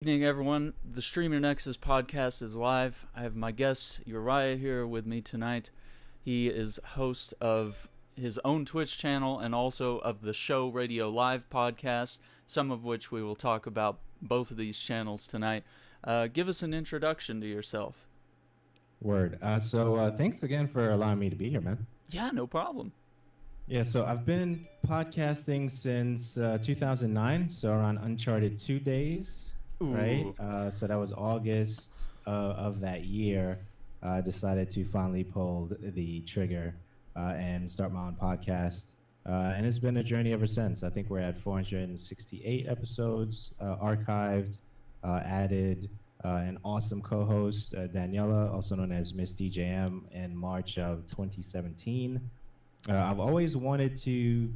Evening, everyone. The Streamer Nexus podcast is live. I have my guest Uriyya here with me tonight. He is host of his own Twitch channel and also of the Show Radio Live podcast, some of which we will talk about both of these channels tonight. Give us an introduction to yourself. Word. Thanks again for allowing me to be here, man. Yeah, no problem. Yeah, so I've been podcasting since 2009, so around Uncharted 2 days, right? So that was August of that year. I decided to finally pull the trigger and start my own podcast. And it's been a journey ever since. I think we're at 468 episodes archived, added an awesome co-host, Daniela, also known as Miss DJM, in March of 2017. I've always wanted to,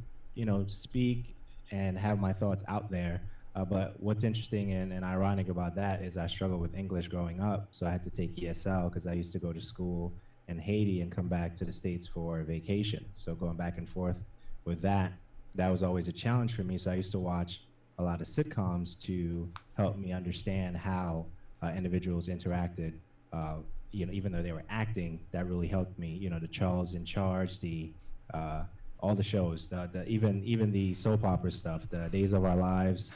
speak and have my thoughts out there. But what's interesting and ironic about that is I struggled with English growing up. So I had to take ESL because I used to go to school in Haiti and come back to the States for vacation. So going back and forth with that was always a challenge for me. So I used to watch a lot of sitcoms to help me understand how individuals interacted. Even though they were acting, that really helped me. The Charles in Charge, all the shows, even the soap opera stuff, the Days of Our Lives,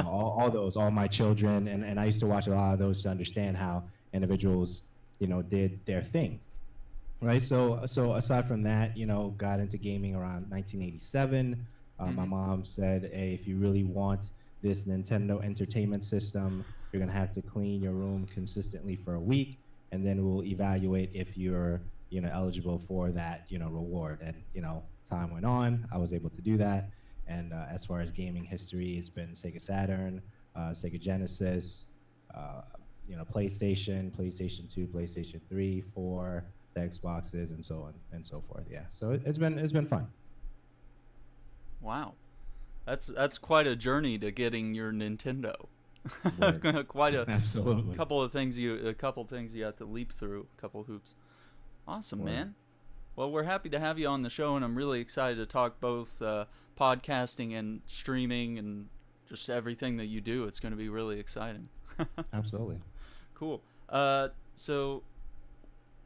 all those, All My Children, and I used to watch a lot of those to understand how individuals, did their thing, right? So aside from that, got into gaming around 1987. My mom said, "Hey, if you really want this Nintendo Entertainment System, you're gonna have to clean your room consistently for a week, and then we'll evaluate if you're eligible for that reward." And time went on. I was able to do that. And as far as gaming history, it's been Sega Saturn, Sega Genesis, PlayStation 2, PlayStation 3, 4, the Xboxes, and so on and so forth. Yeah, so it's been fun. Wow, that's quite a journey to getting your Nintendo. Quite a Absolutely. couple things you have to leap through, a couple hoops. Awesome, man. Well, we're happy to have you on the show, and I'm really excited to talk both podcasting and streaming and just everything that you do. It's going to be really exciting. Absolutely. Cool. So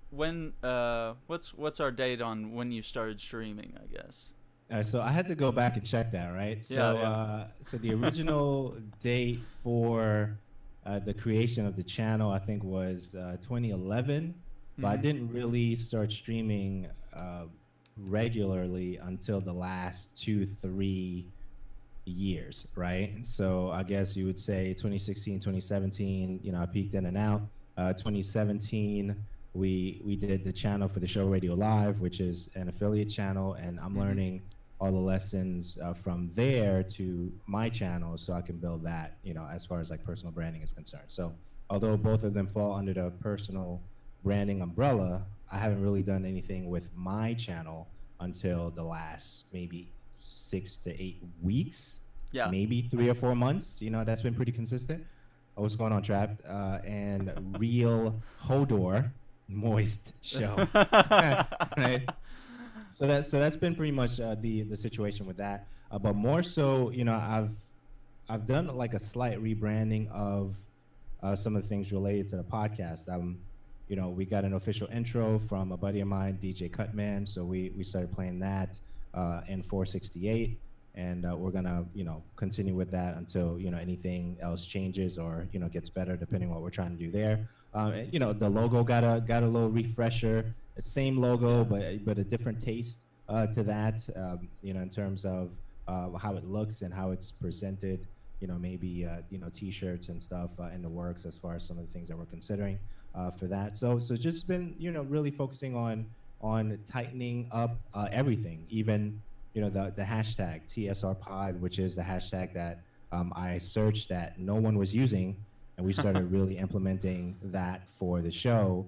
when what's our date on when you started streaming, I guess? So I had to go back and check that, right? So the original date for the creation of the channel, I think, was 2011. But I didn't really start streaming regularly until the last 2-3 years, right? So I guess you would say 2016, 2017, I peaked in and out. 2017, we did the channel for the Show Radio Live, which is an affiliate channel, and I'm learning all the lessons from there to my channel so I can build that, as far as like personal branding is concerned. So although both of them fall under the personal branding umbrella, I haven't really done anything with my channel until the last maybe 6 to 8 weeks, maybe 3 or 4 months. That's been pretty consistent. What's going on, Trapped? And Real Hodor, Moist Show, right? So that's been pretty much the situation with that. But more so, I've done like a slight rebranding of some of the things related to the podcast. We got an official intro from a buddy of mine, DJ Cutman. So we started playing that in 468, and we're gonna continue with that until anything else changes or gets better, depending on what we're trying to do there. The logo got a little refresher, the same logo but a different taste to that. In terms of how it looks and how it's presented. Maybe T-shirts and stuff in the works as far as some of the things that we're considering for that. So just been really focusing on tightening up everything, even the hashtag TSR Pod, which is the hashtag that I searched that no one was using, and we started really implementing that for the show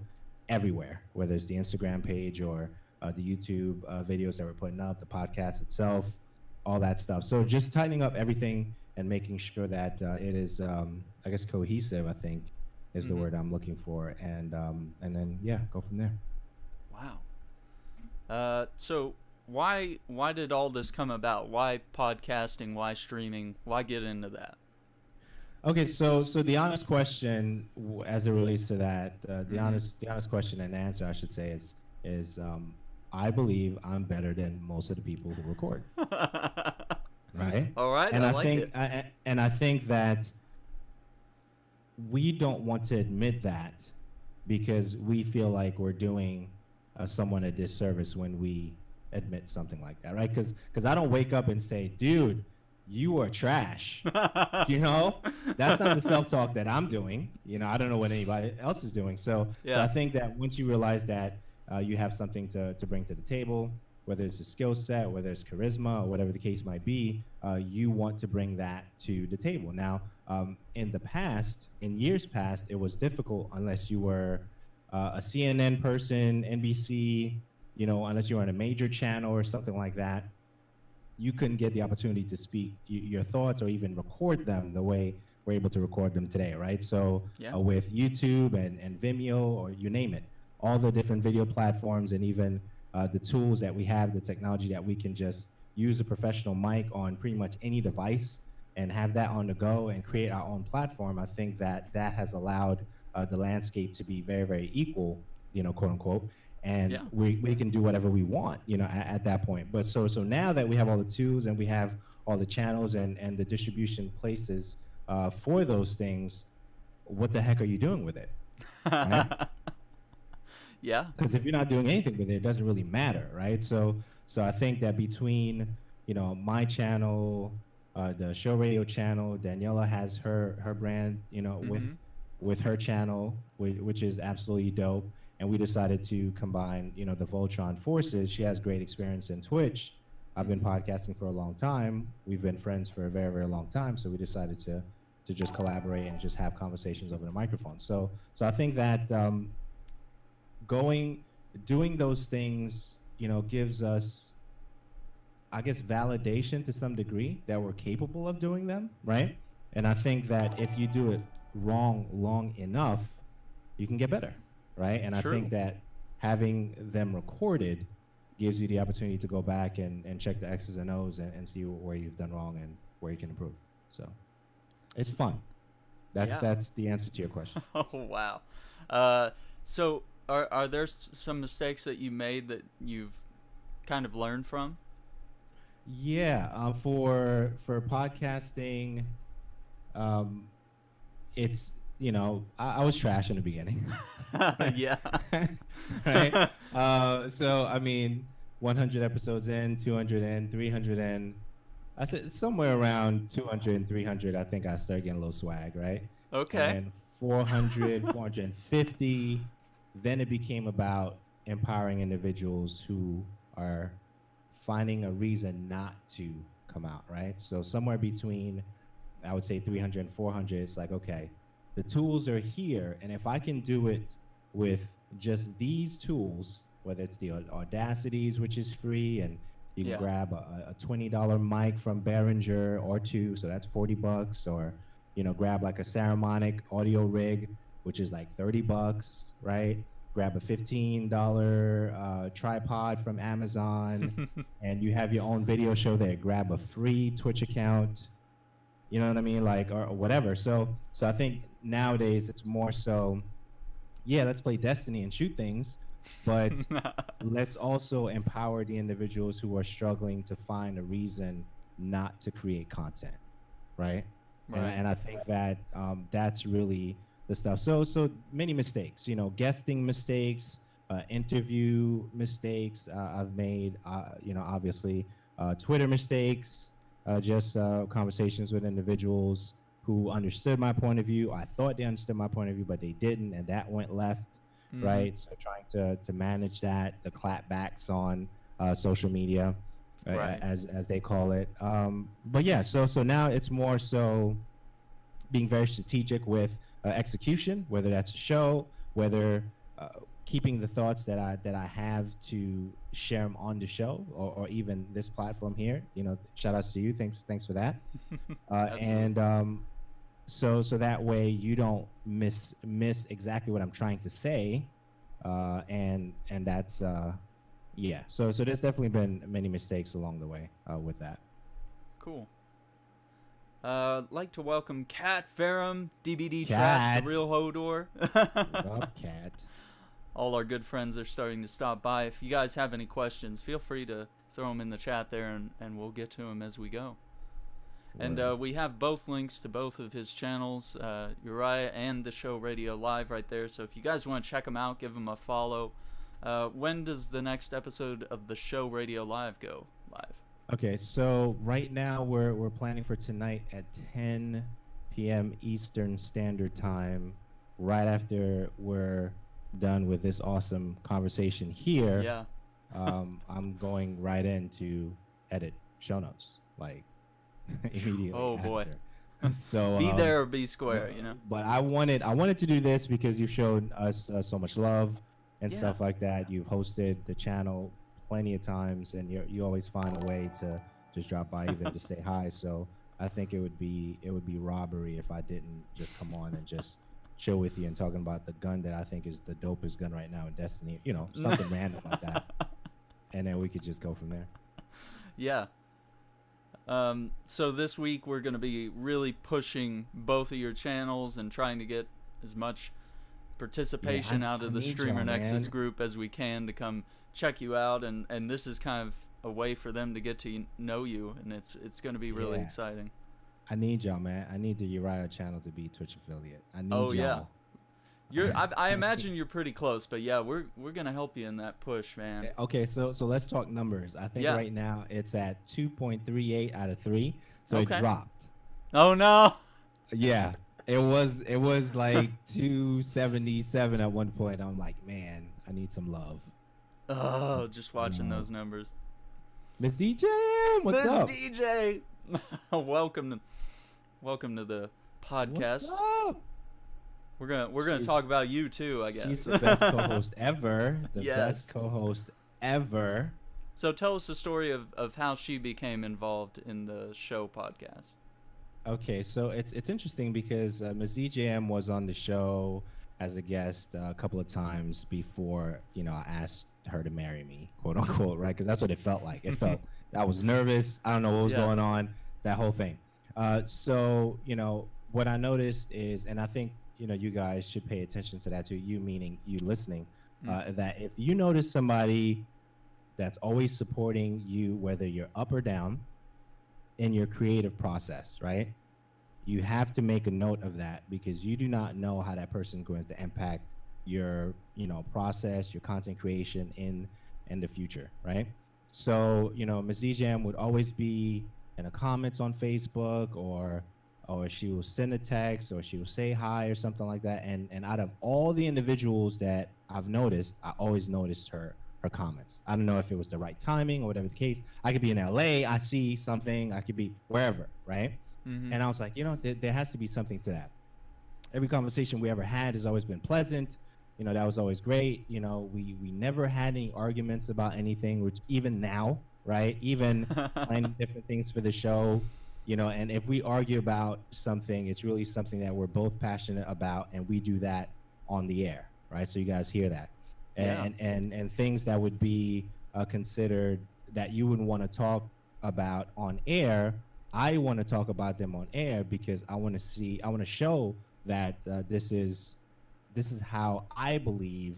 everywhere, whether it's the Instagram page or the YouTube videos that we're putting up, the podcast itself, all that stuff. So just tightening up everything and making sure that it is, I guess, cohesive, I think, is the word I'm looking for. And then, go from there. Wow. So why did all this come about? Why podcasting? Why streaming? Why get into that? Okay, so the honest question, as it relates to that, the honest question and answer, I should say, is I believe I'm better than most of the people who record, right? All right, And I I like think it. and I think that we don't want to admit that because we feel like we're doing someone a disservice when we admit something like that, right? Because I don't wake up and say, dude, you are trash. You know, that's not the self-talk that I'm doing. You know, I don't know what anybody else is doing. So I Yeah. think that once you realize that you have something to bring to the table, whether it's a skill set, whether it's charisma, or whatever the case might be, you want to bring that to the table. Now, in the past, in years past, it was difficult unless you were a CNN person, NBC, you know, unless you were on a major channel or something like that. You couldn't get the opportunity to speak your thoughts or even record them the way we're able to record them today, right? So Yeah. with YouTube and Vimeo or you name it, all the different video platforms and even the tools that we have, the technology that we can just use a professional mic on pretty much any device and have that on the go and create our own platform. I think that that has allowed the landscape to be very, very equal, you know, quote unquote, and Yeah. we can do whatever we want, you know, at that point. But so now that we have all the tools and we have all the channels and the distribution places for those things, what the heck are you doing with it, right? Yeah. Because if you're not doing anything with it, it doesn't really matter, right? So I think that between, you know, my channel, the show radio channel, Daniela has her brand, you know, Mm-hmm. with her channel, which is absolutely dope. And we decided to combine, you know, the Voltron forces. She has great experience in Twitch. I've been podcasting for a long time. We've been friends for a very, very long time. So we decided to just collaborate and just have conversations over the microphone. So I think that going doing those things, you know, gives us, I guess, validation to some degree that we're capable of doing them, right? And I think that if you do it wrong long enough, you can get better, right? And I True. think that having them recorded gives you the opportunity to go back and check the X's and O's and see where you've done wrong and where you can improve. So it's fun. Yeah. That's the answer to your question. Oh wow. Uh, so are there some mistakes that you made that you've kind of learned from? Yeah, for podcasting, um, it's, you know, I was trash in the beginning, Yeah. right? So I mean, 100 episodes in, 200 in, 300 in. I said somewhere around 200 and 300. I think I started getting a little swag, right? And Okay. then 400, 450. Then it became about empowering individuals who are finding a reason not to come out, right? So somewhere between, I would say 300 and 400, it's like, okay, the tools are here. And if I can do it with just these tools, whether it's the Audacities, which is free, and you can Yeah. grab a $20 mic from Behringer or two, so that's $40, or, you know, grab like a Saramonic audio rig, which is like $30, right? Grab a $15 tripod from Amazon, and you have your own video show there. Grab a free Twitch account, you know what I mean, like, or whatever. So I think nowadays it's more so, yeah, let's play Destiny and shoot things, but let's also empower the individuals who are struggling to find a reason not to create content, right? Right. And I think that that's really the stuff. So many mistakes, you know, guesting mistakes, interview mistakes I've made, you know, obviously Twitter mistakes, just conversations with individuals who understood my point of view. I thought they understood my point of view, but they didn't, and that went left, Mm-hmm. right? So trying to manage that, the clapbacks on social media, Right. as they call it. But yeah, so now it's more so being very strategic with execution, whether that's a show, whether uh, keeping the thoughts that I have to share them on the show, or even this platform here. You know, shout outs to you. Thanks for that. Absolutely. And so that way you don't miss exactly what I'm trying to say, and that's yeah. So there's definitely been many mistakes along the way with that. Cool. Like to welcome Kat Ferrum, DBD Trap, Kat. the real Hodor. What up, Cat? All our good friends are starting to stop by. If you guys have any questions, feel free to throw them in the chat there, and we'll get to them as we go. And we have both links to both of his channels, Uriyya and the show Radio Live right there. So if you guys want to check them out, give them a follow. When does the next episode of the show Radio Live go live? Okay, so right now we're planning for tonight at 10 p.m. Eastern Standard Time, right after we're done with this awesome conversation here. Yeah. I'm going right in to edit show notes, like immediately. Oh boy. After. So Be there or be square, you know. But I wanted to do this because you've shown us so much love and Yeah. stuff like that. You've hosted the channel plenty of times, and you always find a way to just drop by, even to say hi. So I think it would be robbery if I didn't just come on and just chill with you and talking about the gun that I think is the dopest gun right now in Destiny. You know, something random like that, and then we could just go from there. Yeah. So this week we're going to be really pushing both of your channels and trying to get as much participation out of the Streamer Nexus group as we can to come check you out, and this is kind of a way for them to get to know you, and it's going to be really exciting. I need y'all, man. I need the Uriyya channel to be Twitch affiliate. I need Oh, y'all. Yeah. I imagine you're pretty close, but yeah, we're gonna help you in that push, man. Okay, so let's talk numbers. I think right now it's at 2.38 out of 3, so it dropped. Oh no. Yeah, it was like 277 at one point. I'm like, man, I need some love. Oh, just watching those numbers. Miss DJ, what's up? Miss DJ, welcome to the podcast. What's up? We're gonna talk about you too, I guess. She's the best co-host ever. The best co-host ever. So tell us the story of how she became involved in the show podcast. Okay, so it's interesting because Ms. DJM was on the show as a guest a couple of times before, I asked her to marry me, quote unquote, right? Because that's what it felt like. It felt I was nervous. I don't know what was going on, that whole thing. So, what I noticed is, and I think, you guys should pay attention to that too, you meaning you listening, that if you notice somebody that's always supporting you, whether you're up or down in your creative process, right? You have to make a note of that, because you do not know how that person is going to impact your, process, your content creation in the future, right? So, Ms. DJM would always be in the comments on Facebook, or she will send a text, or she will say hi or something like that. And out of all the individuals that I've noticed, I always noticed her comments. I don't know if it was the right timing or whatever the case. I could be in LA, I see something, I could be wherever, right? Mm-hmm. And I was like, there has to be something to that. Every conversation we ever had has always been pleasant. That was always great. We never had any arguments about anything, which even now, right? Even planning different things for the show, and if we argue about something, it's really something that we're both passionate about, and we do that on the air, right? So you guys hear that. And things that would be considered that you wouldn't want to talk about on air, I want to talk about them on air, because I want to show that this is how I believe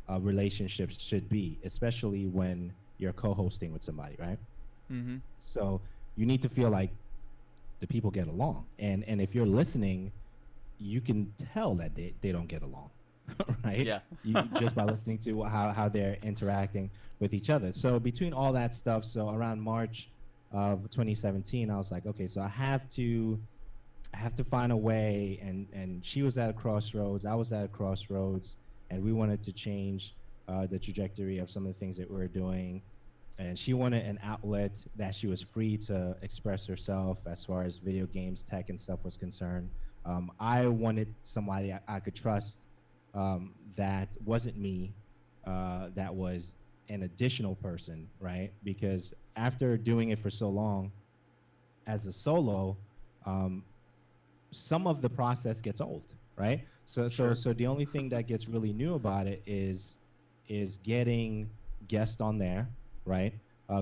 relationships should be, especially when you're co-hosting with somebody, right? Mm-hmm. So you need to feel like the people get along, and if you're listening, you can tell that they don't get along. Right? Yeah. Just by listening to how they're interacting with each other. So between all that stuff, so around March of 2017, I was like, okay, so I have to find a way, and she was at a crossroads, I was at a crossroads, and we wanted to change the trajectory of some of the things that we were doing. And she wanted an outlet that she was free to express herself as far as video games, tech, and stuff was concerned. I wanted somebody I could trust, that wasn't me, that was an additional person, right? Because after doing it for so long as a solo, some of the process gets old, right? So the only thing that gets really new about it is getting guests on there, right?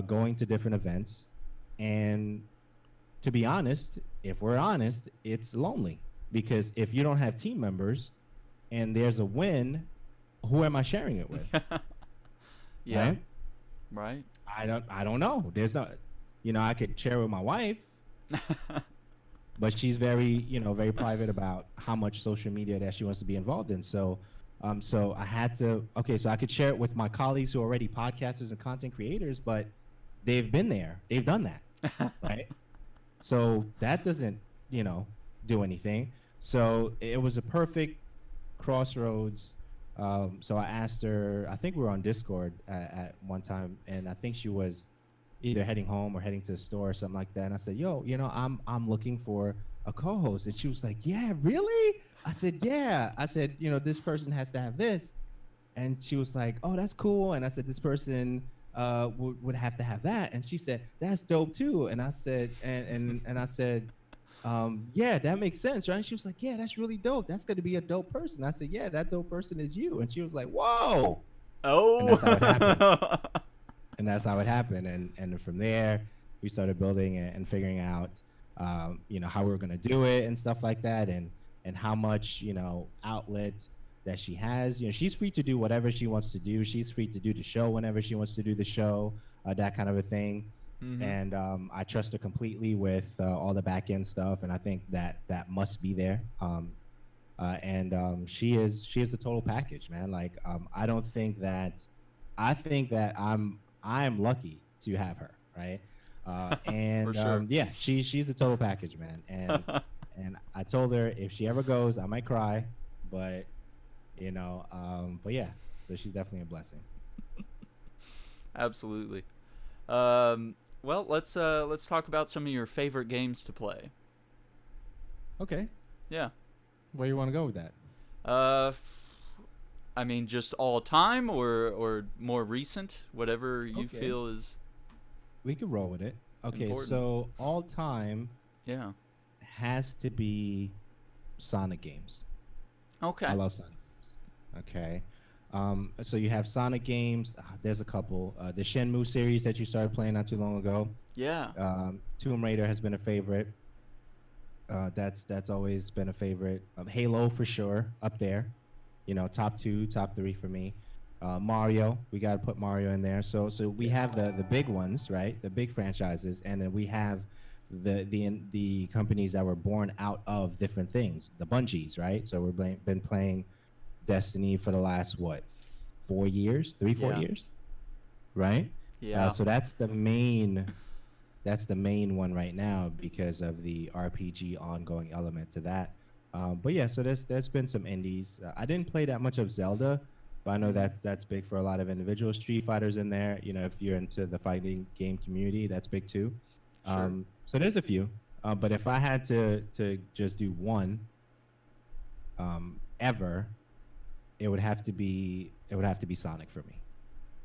Going to different events, and to be honest, if we're honest, it's lonely because if you don't have team members and there's a win, who am I sharing it with? Yeah. Right? Right. I don't know. There's not, I could share with my wife, but she's very, very private about how much social media that she wants to be involved in. So I had to, okay, so I could share it with my colleagues who are already podcasters and content creators, but they've been there, they've done that, right? So that doesn't, do anything. So it was a perfect crossroads. So I asked her, I think we were on Discord at one time, and I think she was either heading home or heading to the store or something like that. And I said, yo, I'm looking for a co-host. And she was like, yeah, really? I said, yeah. I said, this person has to have this. And she was like, oh, that's cool. And I said, this person would have to have that. And she said, that's dope too. And I said, and I said, yeah, that makes sense, right? And she was like, yeah, that's really dope. That's going to be a dope person. I said, yeah, that dope person is you. And she was like, whoa. Oh. And that's how it happened. And that's how it happened. And from there, we started building and figuring out, how we were going to do it and stuff like that. And how much, outlet that she has. She's free to do whatever she wants to do. She's free to do the show whenever she wants to do the show, that kind of a thing. Mm-hmm. And I trust her completely with all the back end stuff. And I think that must be there. She is a total package, man. Like, I think that I'm lucky to have her, right? For sure. Yeah, she's a total package, man. And I told her if she ever goes, I might cry, but but yeah, so she's definitely a blessing. Absolutely. Well, let's talk about some of your favorite games to play. Okay. Yeah. Where you want to go with that? I mean, just all time or more recent, whatever you feel is. We could roll with it. Okay, important. So all time. Yeah. Has to be Sonic games. Okay. I love Sonic games. Okay. So you have Sonic games. There's a couple. The Shenmue series that you started playing not too long ago. Yeah. Tomb Raider has been a favorite. That's always been a favorite. Halo for sure, up there. Top 2, top 3 for me. Mario, we got to put Mario in there. So we have the big ones, right? The big franchises, and then we have the companies that were born out of different things, the Bungies, right? So we've been playing Destiny for the last 4 years, 4 years, right? Yeah. So that's the main one right now because of the RPG ongoing element to that. But yeah, so there's been some indies. I didn't play that much of Zelda, but I know that's big for a lot of individuals. Street Fighter's in there. If you're into the fighting game community, that's big too. Sure. So there's a few, but if I had to just do one, ever, it would have to be Sonic for me.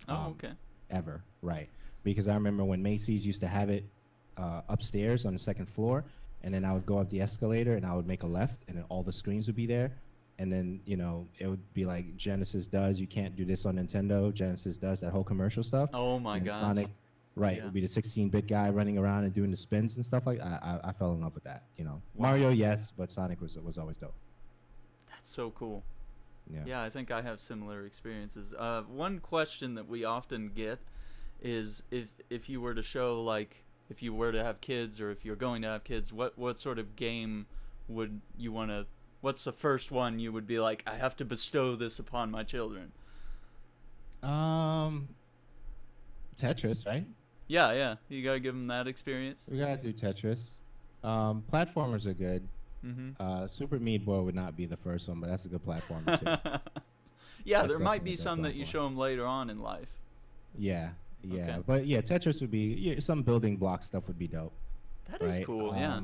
Okay. Ever, right? Because I remember when Macy's used to have it upstairs on the second floor, and then I would go up the escalator and I would make a left, and then all the screens would be there, and then it would be like Genesis does, you can't do this on Nintendo. Genesis does that whole commercial stuff. Oh my god. Sonic. Right, Yeah. It would be the 16-bit guy running around and doing the spins and stuff like that. I fell in love with that, Wow. Mario, yes, but Sonic was always dope. That's so cool. Yeah, I think I have similar experiences. One question that we often get is if you were to show, like, if you were to have kids or if you're going to have kids, what sort of game would you want to, what's the first one you would be like, I have to bestow this upon my children? Tetris, right? Yeah. You gotta give them that experience. We gotta do Tetris. Platformers are good. Mm-hmm. Super Meat Boy would not be the first one, but that's a good platformer too. Yeah, That's there might definitely be a good some that you platform. show them later on in life. Yeah. Okay. But yeah, Tetris would be some building block stuff would be dope. That is right? cool. Yeah.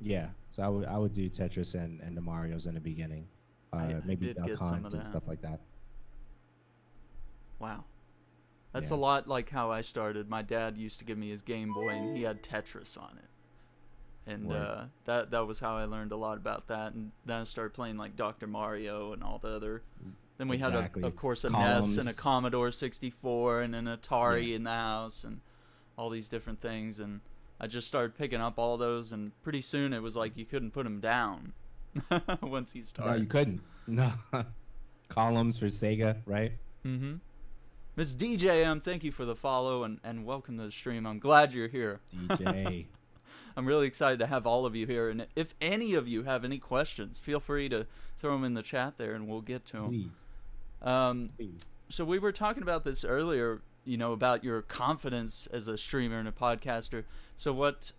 Yeah. So I would do Tetris and the Marios in the beginning. Maybe did get Duck some Hunt of and that. stuff like that. Wow. That's Yeah. a lot like how I started. My dad used to give me his Game Boy, and he had Tetris on it. And Word. that was how I learned a lot about that. And then I started playing like Dr. Mario and all the other. Then we Exactly. had, of course, a Columns. NES and a Commodore 64 and an Atari in the house and all these different things. And I just started picking up all those, and pretty soon it was like you couldn't put them down once he started. No, you couldn't. No. Columns for Sega, right? Mm-hmm. Miss DJM, thank you for the follow, and welcome to the stream. I'm glad you're here. DJ. I'm really excited to have all of you here. And if any of you have any questions, feel free to throw them in the chat there, and we'll get to them. Please. Please. So we were talking about this earlier, about your confidence as a streamer and a podcaster. So what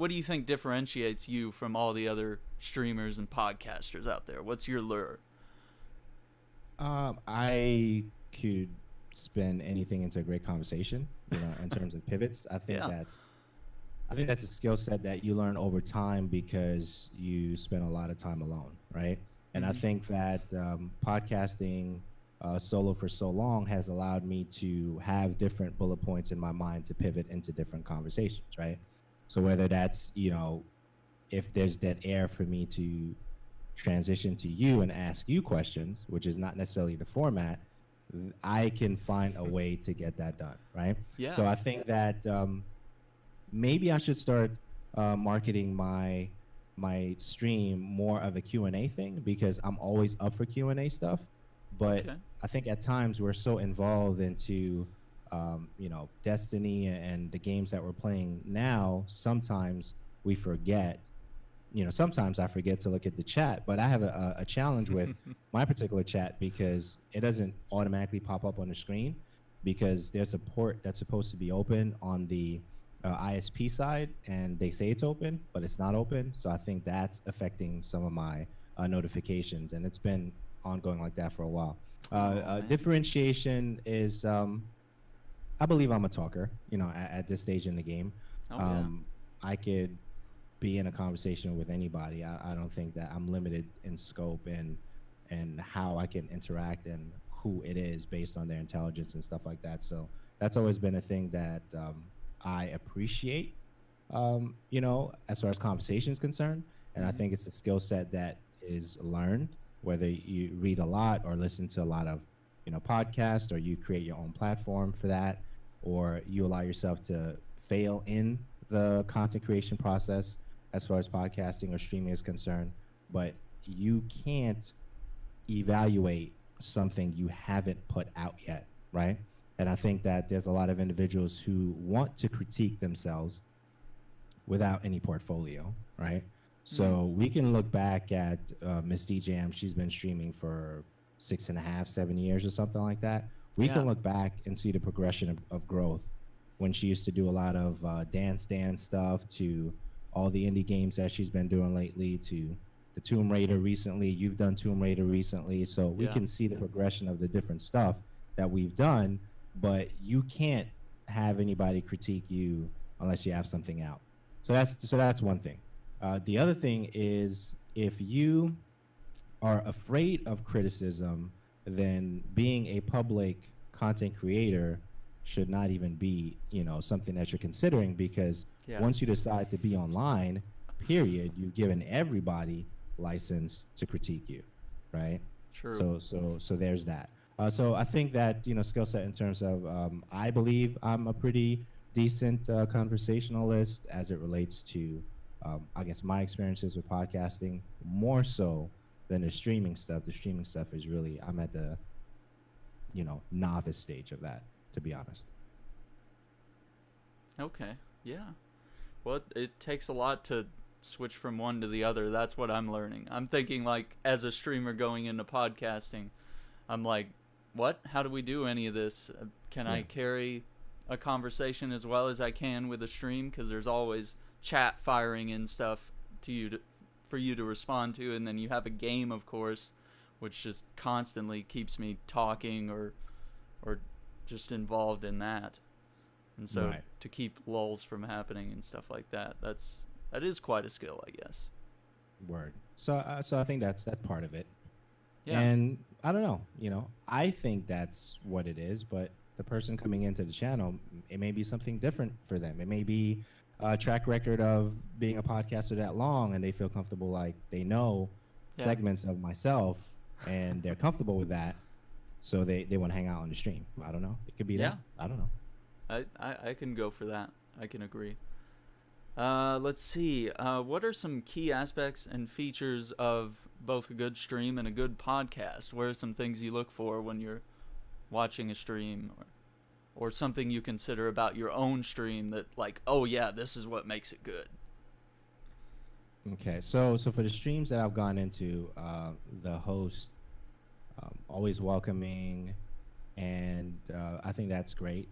do you think differentiates you from all the other streamers and podcasters out there? What's your lure? I could spin anything into a great conversation, in terms of pivots. I think that's a skill set that you learn over time because you spend a lot of time alone, right? And I think that podcasting solo for so long has allowed me to have different bullet points in my mind to pivot into different conversations, right? So whether that's, if there's dead air for me to transition to you and ask you questions, which is not necessarily the format, I can find a way to get that done, right? Yeah. So I think that maybe I should start marketing my stream more of a Q&A thing, because I'm always up for Q&A stuff. But I think at times we're so involved into, Destiny and the games that we're playing now, sometimes we forget. Sometimes I forget to look at the chat, but I have a challenge with my particular chat because it doesn't automatically pop up on the screen, because there's a port that's supposed to be open on the ISP side, and they say it's open, but it's not open. So I think that's affecting some of my notifications, and it's been ongoing like that for a while. Differentiation is, I believe I'm a talker, at this stage in the game. I could be in a conversation with anybody. I don't think that I'm limited in scope and how I can interact and who it is based on their intelligence and stuff like that. So that's always been a thing that I appreciate, as far as conversation is concerned. And I think it's a skill set that is learned, whether you read a lot or listen to a lot of, podcasts, or you create your own platform for that, or you allow yourself to fail in the content creation process as far as podcasting or streaming is concerned. But you can't evaluate something you haven't put out yet, right? And I think that there's a lot of individuals who want to critique themselves without any portfolio, right? So we can look back at Miss DJM. She's been streaming for 6.5, 7 years or something like that. We can look back and see the progression of growth when she used to do a lot of dance stuff, to all the indie games that she's been doing lately, to the Tomb Raider recently. You've done Tomb Raider recently. So we can see the progression of the different stuff that we've done, but you can't have anybody critique you unless you have something out. So that's one thing. The other thing is, if you are afraid of criticism, then being a public content creator should not even be, something that you're considering, because once you decide to be online, period, you've given everybody license to critique you, right? True. So there's that. So I think that, skill set in terms of, I believe I'm a pretty decent conversationalist as it relates to, I guess, my experiences with podcasting, more so than the streaming stuff. The streaming stuff is really, I'm at the, novice stage of that, to be honest. Okay, yeah. Well, it takes a lot to switch from one to the other. That's what I'm learning. I'm thinking, like, as a streamer going into podcasting, I'm like, what? How do we do any of this? Can I carry a conversation as well as I can with a stream? Because there's always chat firing in stuff for you to respond to, and then you have a game, of course, which just constantly keeps me talking or just involved in that. And so to keep lulls from happening and stuff like that, that is quite a skill, I guess. Word. So I think that's part of it. Yeah. And I don't know, I think that's what it is, but the person coming into the channel, it may be something different for them. It may be a track record of being a podcaster that long, and they feel comfortable, like they know segments of myself, and they're comfortable with that, so they want to hang out on the stream. I don't know. It could be that. I don't know. I can go for that. I can agree. Let's see. What are some key aspects and features of both a good stream and a good podcast? What are some things you look for when you're watching a stream, or something you consider about your own stream that, like, oh yeah, this is what makes it good? Okay, so for the streams that I've gone into, the host always welcoming, and I think that's great.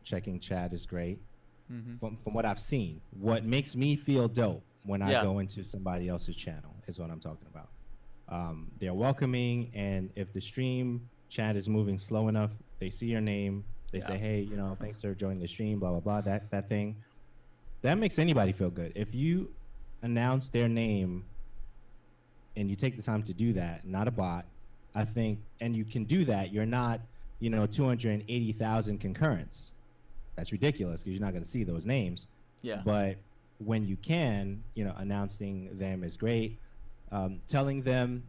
Checking chat is great. From what I've seen, what makes me feel dope when I go into somebody else's channel is what I'm talking about. They're welcoming, and if the stream chat is moving slow enough, they see your name, they say, hey, thanks for joining the stream, blah blah blah, that thing, that makes anybody feel good. If you announce their name and you take the time to do that, not a bot, I think, and you can do that, you're not 280,000 concurrents. That's ridiculous because you're not going to see those names. Yeah. But when you can, announcing them is great. Telling them,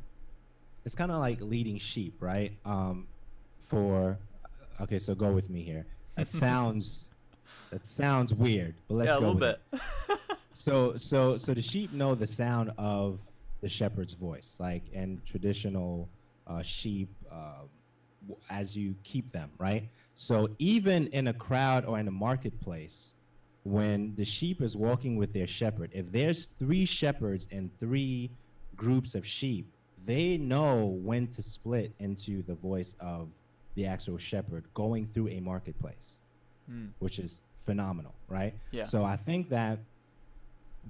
it's kind of like leading sheep, right? Okay, so go with me here. That sounds weird, but let's go. Yeah, a little bit. So the sheep know the sound of the shepherd's voice, like, and traditional sheep, as you keep them, right? So even in a crowd or in a marketplace, when the sheep is walking with their shepherd, if there's 3 shepherds and 3 groups of sheep, they know when to split into the voice of the actual shepherd going through a marketplace, which is phenomenal, right? Yeah. So I think that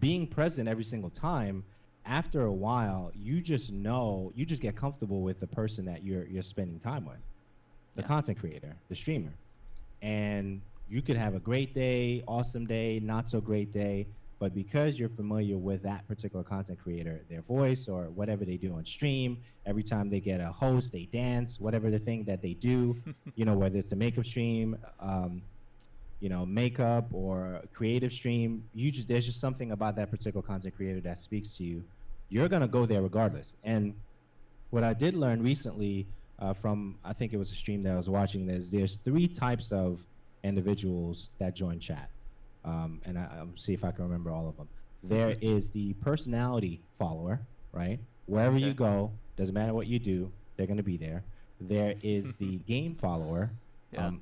being present every single time, after a while, you just get comfortable with the person that you're spending time with, the content creator, the streamer. And you could have a great day, awesome day, not so great day, but because you're familiar with that particular content creator, their voice or whatever they do on stream, every time they get a host, they dance, whatever the thing that they do, whether it's a makeup stream, makeup or creative stream, there's just something about that particular content creator that speaks to you. You're going to go there regardless. And what I did learn recently from, I think it was a stream that I was watching, there's 3 types of individuals that join chat. And I'll see if I can remember all of them. There is the personality follower, right? Wherever you go, doesn't matter what you do, they're going to be there. There is the game follower.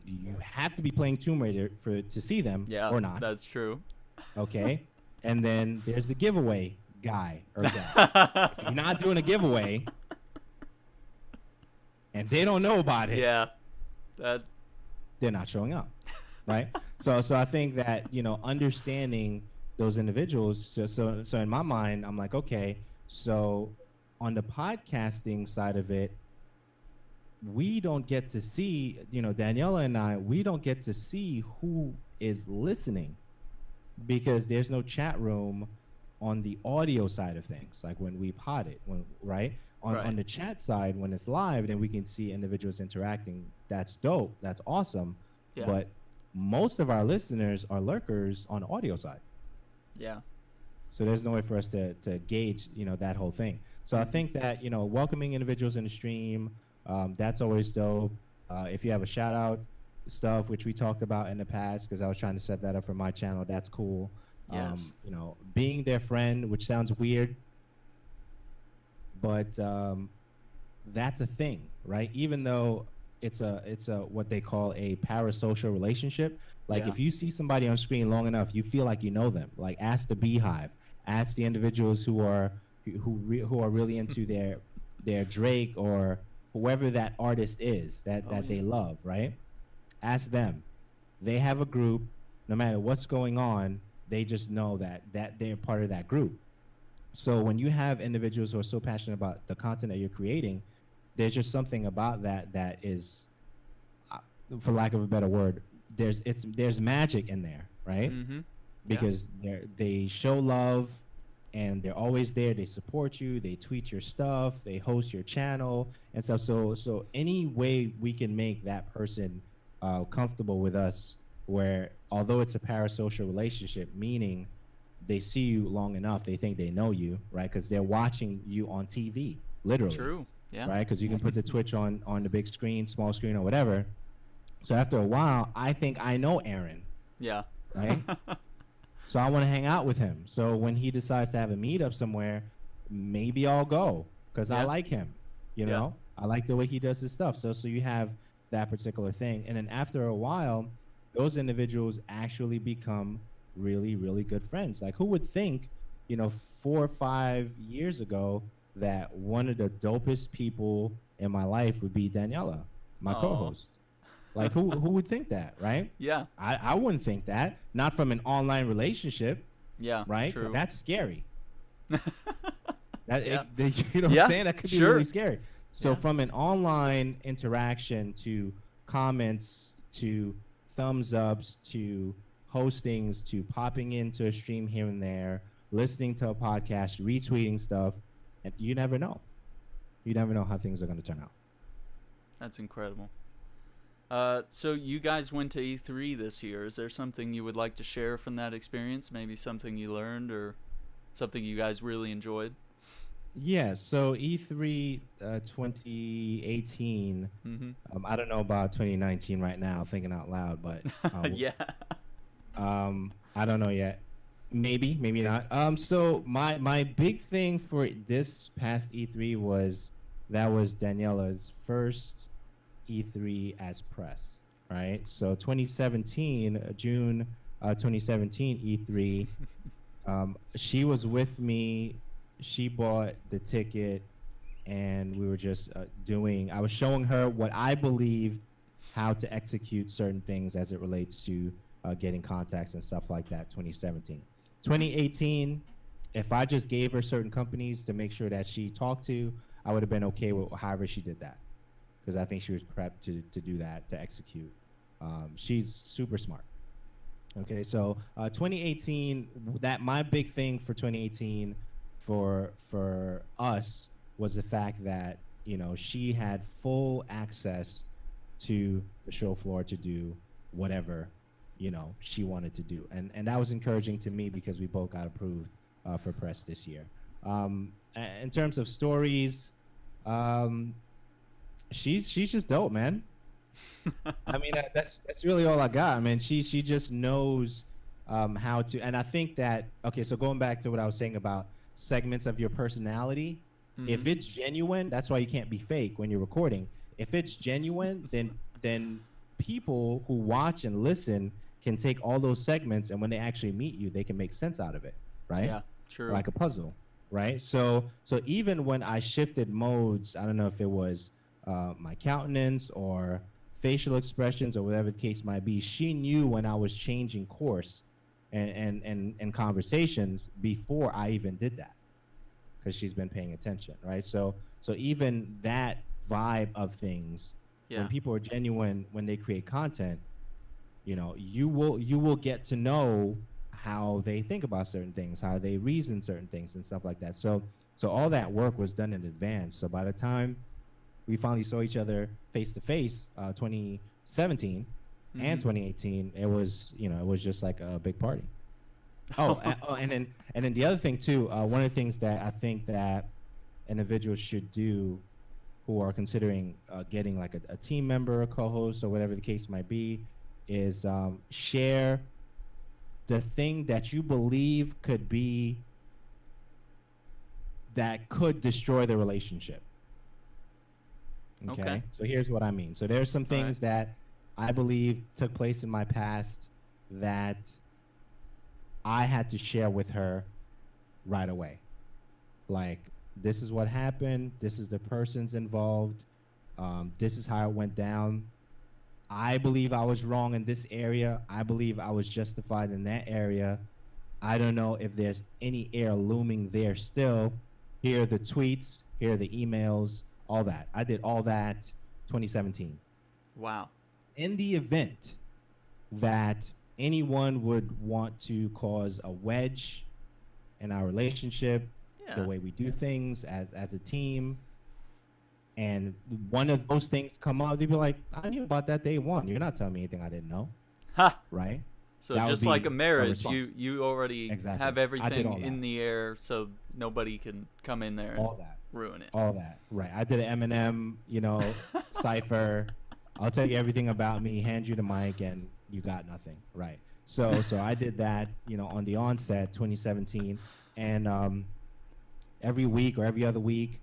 You have to be playing Tomb Raider to see them, or not. That's true. Okay. And then there's the giveaway guy or gal. If you're not doing a giveaway and they don't know about it, they're not showing up, right? So I think that, understanding those individuals, so in my mind, I'm like, okay, so on the podcasting side of it, we don't get to see, Daniela and I, we don't get to see who is listening because there's no chat room on the audio side of things, like when we pod it, right? On the chat side, when it's live, then we can see individuals interacting. That's dope. That's awesome. Yeah. But most of our listeners are lurkers on the audio side. Yeah. So there's no way for us to gauge, that whole thing. So I think that, welcoming individuals in the stream, that's always dope. If you have a shout out stuff, which we talked about in the past, because I was trying to set that up for my channel, that's cool. Yes. Being their friend, which sounds weird, but that's a thing, right? Even though it's a what they call a parasocial relationship. Like if you see somebody on screen long enough, you feel like you know them. Like ask the Beehive, ask the individuals who are really into their Drake or whoever that artist is that they love, right? Ask them. They have a group. No matter what's going on, they just know that they're part of that group. So when you have individuals who are so passionate about the content that you're creating, there's just something about that is, for lack of a better word, there's magic in there, right? Mm-hmm. Because they show love and they're always there. They support you. They tweet your stuff. They host your channel and stuff. So any way we can make that person comfortable with us, where although it's a parasocial relationship, meaning they see you long enough, they think they know you, right? Because they're watching you on TV, literally. True. Yeah. Right? Because you can put the Twitch on the big screen, small screen, or whatever. So after a while, I think I know Aaron. Yeah. Right? So I want to hang out with him. So when he decides to have a meetup somewhere, maybe I'll go because I Yeah. like him. You Yeah. know, I like the way he does his stuff. So you have that particular thing, and then after a while, those individuals actually become really, really good friends. Like, who would think, 4 or 5 years ago, that one of the dopest people in my life would be Daniela, my Oh. co-host? Like, who would think that, right? Yeah. I wouldn't think that. Not from an online relationship, Yeah. right? Because True. that's scary. Yeah. You know what Yeah, I'm saying? That could be sure. really scary. So Yeah. from an online interaction to comments to thumbs ups to hostings to popping into a stream here and there, listening to a podcast, retweeting stuff, and you never know. You never know how things are going to turn out. That's incredible. So you guys went to E3 this year. Is there something you would like to share from that experience? Maybe something you learned or something you guys really enjoyed? Yeah, so E3 2018. Mm-hmm. I don't know about 2019 right now, thinking out loud, but Yeah. I don't know yet. Maybe, maybe not. So my big thing for this past E3 was Daniela's first E3 as press, right? So 2017, June 2017 E3, she was with me. She bought the ticket, and we were just I was showing her what I believe how to execute certain things as it relates to getting contacts and stuff like that. 2017. 2018, if I just gave her certain companies to make sure that she talked to, I would have been okay with however she did that, because I think she was prepped to do that, to execute. She's super smart. Okay, so 2018, that my big thing for 2018 for us was the fact that she had full access to the show floor to do whatever she wanted to do, and that was encouraging to me because we both got approved for press this year. In terms of stories, she's just dope, man. I mean, that's really all I got. I mean, she just knows how to, and I think that, okay, so going back to what I was saying about segments of your personality, if it's genuine, that's why you can't be fake when you're recording. If it's genuine, then people who watch and listen can take all those segments, and when they actually meet you, they can make sense out of it, right? Yeah, true. Like a puzzle, right? So even when I shifted modes, I don't know if it was my countenance or facial expressions or whatever the case might be, she knew when I was changing course and conversations before I even did that, because she's been paying attention, right? So even that vibe of things, when people are genuine, when they create content, you will get to know how they think about certain things, how they reason certain things and stuff like that. So all that work was done in advance. So by the time we finally saw each other face to face, 2017 and 2018, it was just like a big party. And then the other thing too, one of the things that I think that individuals should do who are considering getting like a team member, a co-host, or whatever the case might be, is share the thing that you believe that could destroy the relationship. Okay. So here's what I mean. So there's some things that I believe took place in my past that I had to share with her right away. Like, this is what happened. This is the persons involved. This is how it went down. I believe I was wrong in this area. I believe I was justified in that area. I don't know if there's any air looming there still. Here are the tweets. Here are the emails. All that. I did all that 2017. Wow. In the event that anyone would want to cause a wedge in our relationship, the way we do things as a team, and one of those things come up, they'd be like, I knew about that day one. You're not telling me anything I didn't know. Right? So that just like a marriage, you already have everything in the air, so nobody can come in there and ruin it. All that. Right. I did an Eminem, cipher. I'll tell you everything about me, hand you the mic, and you got nothing. Right. So I did that, on the onset 2017, and every week or every other week,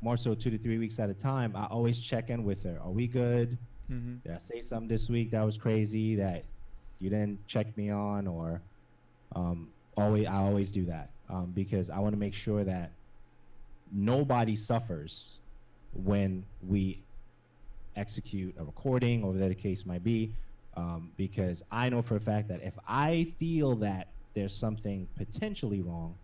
more so 2 to 3 weeks at a time, I always check in with her. Are we good? Mm-hmm. Did I say something this week that was crazy that you didn't check me on? Or I always do that because I want to make sure that nobody suffers when we execute a recording or whatever the case might be. Because I know for a fact that if I feel that there's something potentially wrong,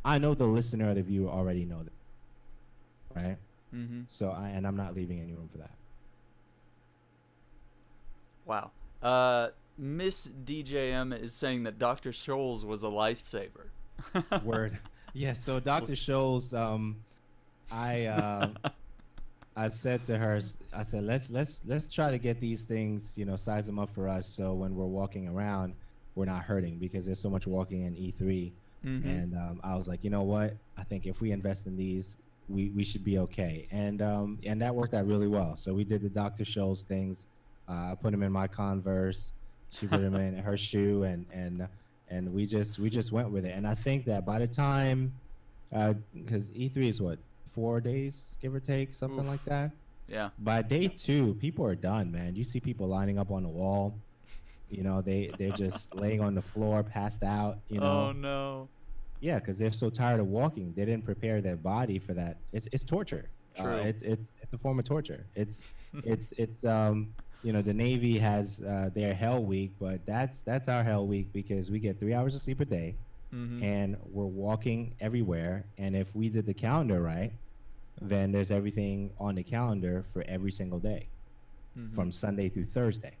I know the listener or the viewer already know that, right? Mm-hmm. So I'm not leaving any room for that. Wow. Miss DJM is saying that Dr. Scholl's was a lifesaver. Word. Yeah. So Dr. Scholl's, I I said to her, I said, let's try to get these things, size them up for us, so when we're walking around, we're not hurting, because there's so much walking in E3. Mm-hmm. And I was like, you know what? I think if we invest in these, we should be okay. And that worked out really well. So we did the Dr. Scholl's things. I put him in my Converse. She put him in her shoe, and we just went with it. And I think that by the time, because E3 is what, 4 days, give or take, something Oof. like that. Yeah. By day 2, people are done, man. You see people lining up on the wall. They're just laying on the floor, passed out. Oh no. Yeah, because they're so tired of walking. They didn't prepare their body for that. It's torture. True. It's a form of torture. It's the Navy has their Hell Week, but that's our Hell Week, because we get 3 hours of sleep a day, Mm-hmm. and we're walking everywhere. And if we did the calendar right, then there's everything on the calendar for every single day, Mm-hmm. from Sunday through Thursday.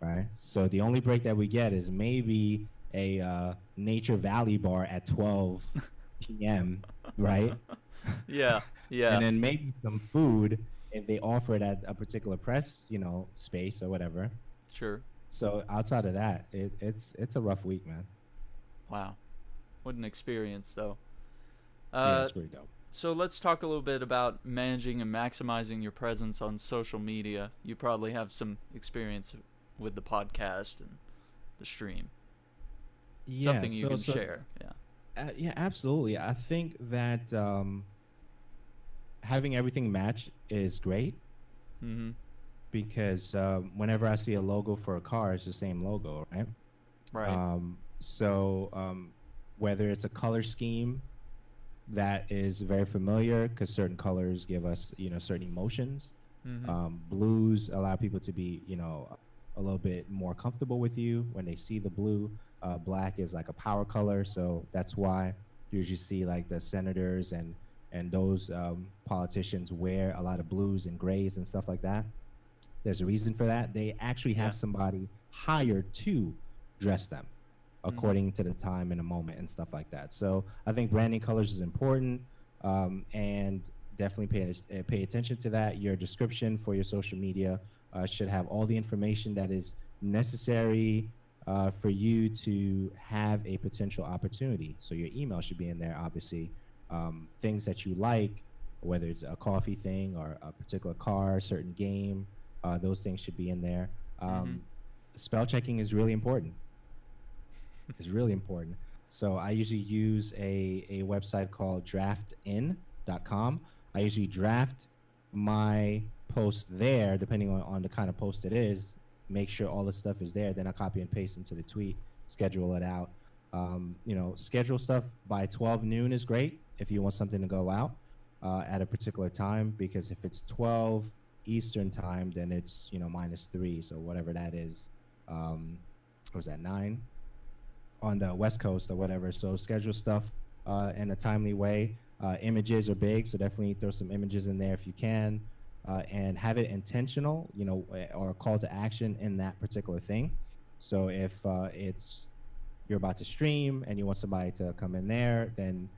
Right. So the only break that we get is maybe a Nature Valley bar at 12 p.m. Right. Yeah. Yeah. And then maybe some food if they offer it at a particular press, space or whatever. Sure. So outside of that, it's a rough week, man. Wow. What an experience, though. Yeah, it's pretty dope. So let's talk a little bit about managing and maximizing your presence on social media. You probably have some experience with the podcast and the stream. Yeah, Something you can share. Yeah. Yeah, absolutely. I think that having everything match is great, Mm-hmm. because whenever I see a logo for a car, it's the same logo, right? Right. So whether it's a color scheme that is very familiar, because certain colors give us, certain emotions. Mm-hmm. Blues allow people to be, a little bit more comfortable with you when they see the blue. Black is like a power color, so that's why you usually see like the senators and those politicians wear a lot of blues and grays and stuff like that. There's a reason for that. They actually have somebody hired to dress them according to the time and the moment and stuff like that. So I think branding colors is important, and definitely pay attention to that. Your description for your social media should have all the information that is necessary for you to have a potential opportunity. So your email should be in there, obviously. Things that you like, whether it's a coffee thing or a particular car, certain game, those things should be in there. Spell checking is really important. It's really important. So I usually use a website called draftin.com. I usually draft my post there, depending on the kind of post it is, make sure all the stuff is there. Then I copy and paste into the tweet, schedule it out. Schedule stuff by 12 noon is great if you want something to go out at a particular time, because if it's 12 Eastern time, then it's, -3. So whatever that is, what was that, 9 on the West Coast or whatever. So schedule stuff in a timely way. Images are big, so definitely throw some images in there if you can, and have it intentional, or a call to action in that particular thing. So if it's you're about to stream and you want somebody to come in there, then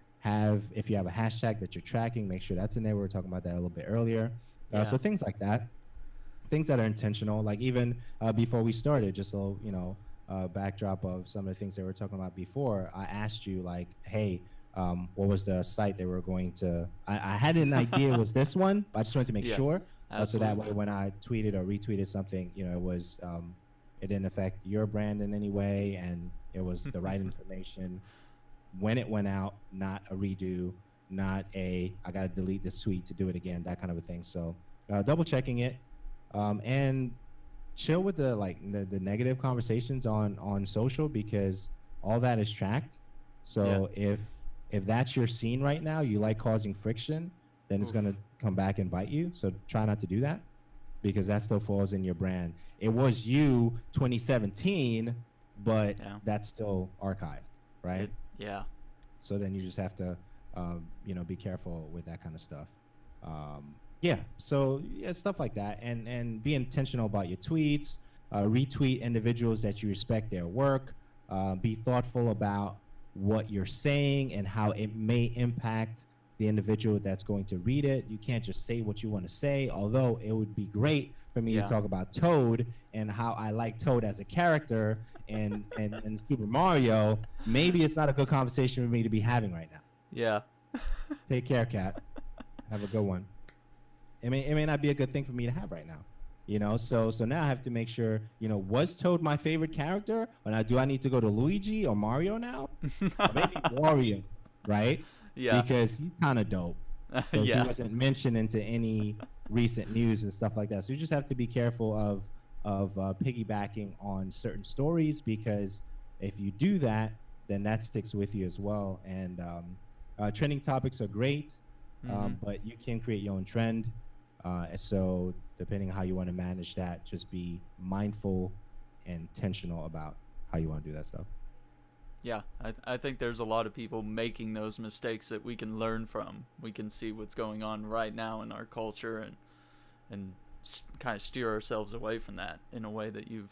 if you have a hashtag that you're tracking, make sure that's in there. We were talking about that a little bit earlier. So things like that, things that are intentional, like even before we started, just a little, backdrop of some of the things that we were talking about before. I asked you, like, hey, what was the site they were going to, I had an idea it was this one, but I just wanted to make sure. So that way when I tweeted or retweeted something, it it didn't affect your brand in any way, and it was the right information when it went out, not a redo, not a I got to delete this tweet to do it again, that kind of a thing. So double checking it, and chill with the the negative conversations on social, because all that is tracked. Yeah. So if that's your scene right now, you like causing friction, then it's Oof. gonna come back and bite you. So try not to do that, because that still falls in your brand. It was you 2017, but Yeah. that's still archived, right? Yeah. So then you just have to, be careful with that kind of stuff. Yeah. So yeah, stuff like that, and be intentional about your tweets. Retweet individuals that you respect their work. Be thoughtful about what you're saying and how it may impact the individual that's going to read it. You can't just say what you want to say, although it would be great for me to Yeah. talk about Toad and how I like Toad as a character and Super Mario. Maybe it's not a good conversation for me to be having right now. Yeah. Take care, Kat. Have a good one. It may not be a good thing for me to have right now. So now I have to make sure, was Toad my favorite character? Or now do I need to go to Luigi or Mario now? Or maybe Wario, right? Yeah. Because he's kind of dope. Because he Yeah. wasn't mentioned into any recent news and stuff like that. So you just have to be careful of piggybacking on certain stories, because if you do that, then that sticks with you as well. And trending topics are great, but you can create your own trend. So depending on how you want to manage that, just be mindful and intentional about how you want to do that stuff. Yeah, I think there's a lot of people making those mistakes that we can learn from. We can see what's going on right now in our culture, and kind of steer ourselves away from that in a way that you've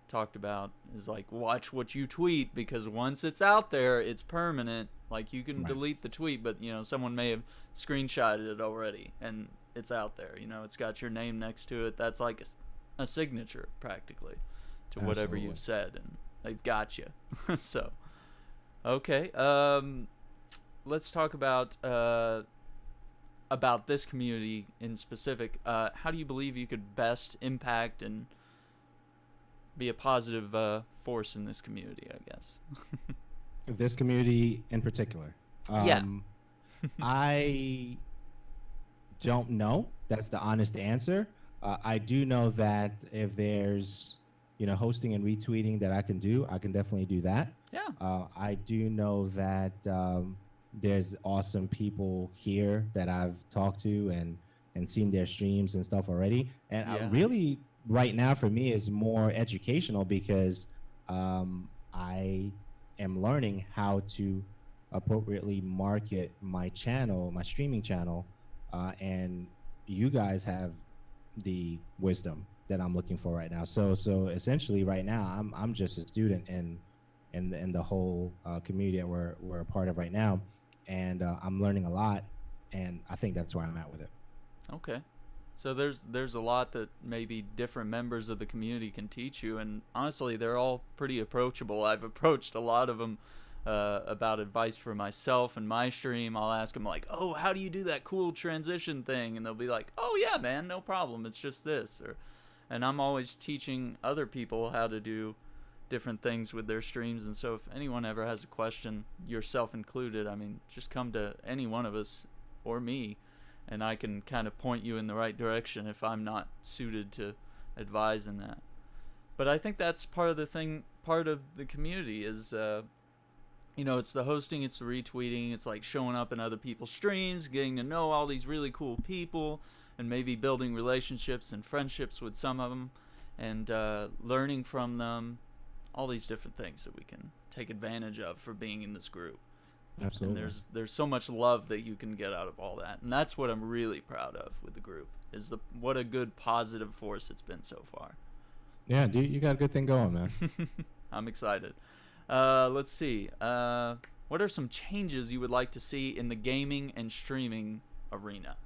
talked about, is like, watch what you tweet, because once it's out there, it's permanent. Like, you can Right. delete the tweet, but someone may have screenshotted it already, and it's out there. It's got your name next to it. That's like a signature practically to whatever Absolutely. you've said, and they've got you. So okay, let's talk about this community in specific. How do you believe you could best impact and be a positive force in this community, I guess? This community in particular. Yeah. I don't know. That's the honest answer. I do know that if there's, hosting and retweeting that I can do, I can definitely do that. Yeah. I do know that there's awesome people here that I've talked to and seen their streams and stuff already. And Yeah. really, right now for me, is more educational, because I am learning how to appropriately market my channel, my streaming channel, and you guys have the wisdom that I'm looking for right now. So essentially, right now, I'm just a student in the whole community that we're a part of right now, and I'm learning a lot, and I think that's where I'm at with it. Okay. So there's a lot that maybe different members of the community can teach you, and honestly, they're all pretty approachable. I've approached a lot of them about advice for myself and my stream. I'll ask them like, "Oh, how do you do that cool transition thing?" And they'll be like, "Oh yeah, man, no problem. It's just this." And I'm always teaching other people how to do different things with their streams. And so if anyone ever has a question, yourself included, I mean, just come to any one of us or me, and I can kind of point you in the right direction if I'm not suited to advise in that. But I think that's part of the community is, it's the hosting, it's the retweeting, it's like showing up in other people's streams, getting to know all these really cool people, and maybe building relationships and friendships with some of them, and learning from them, all these different things that we can take advantage of for being in this group. Absolutely. And there's so much love that you can get out of all that, and that's what I'm really proud of with the group, is what a good positive force it's been so far. Yeah, dude, you got a good thing going, man. I'm excited. Let's see. What are some changes you would like to see in the gaming and streaming arena?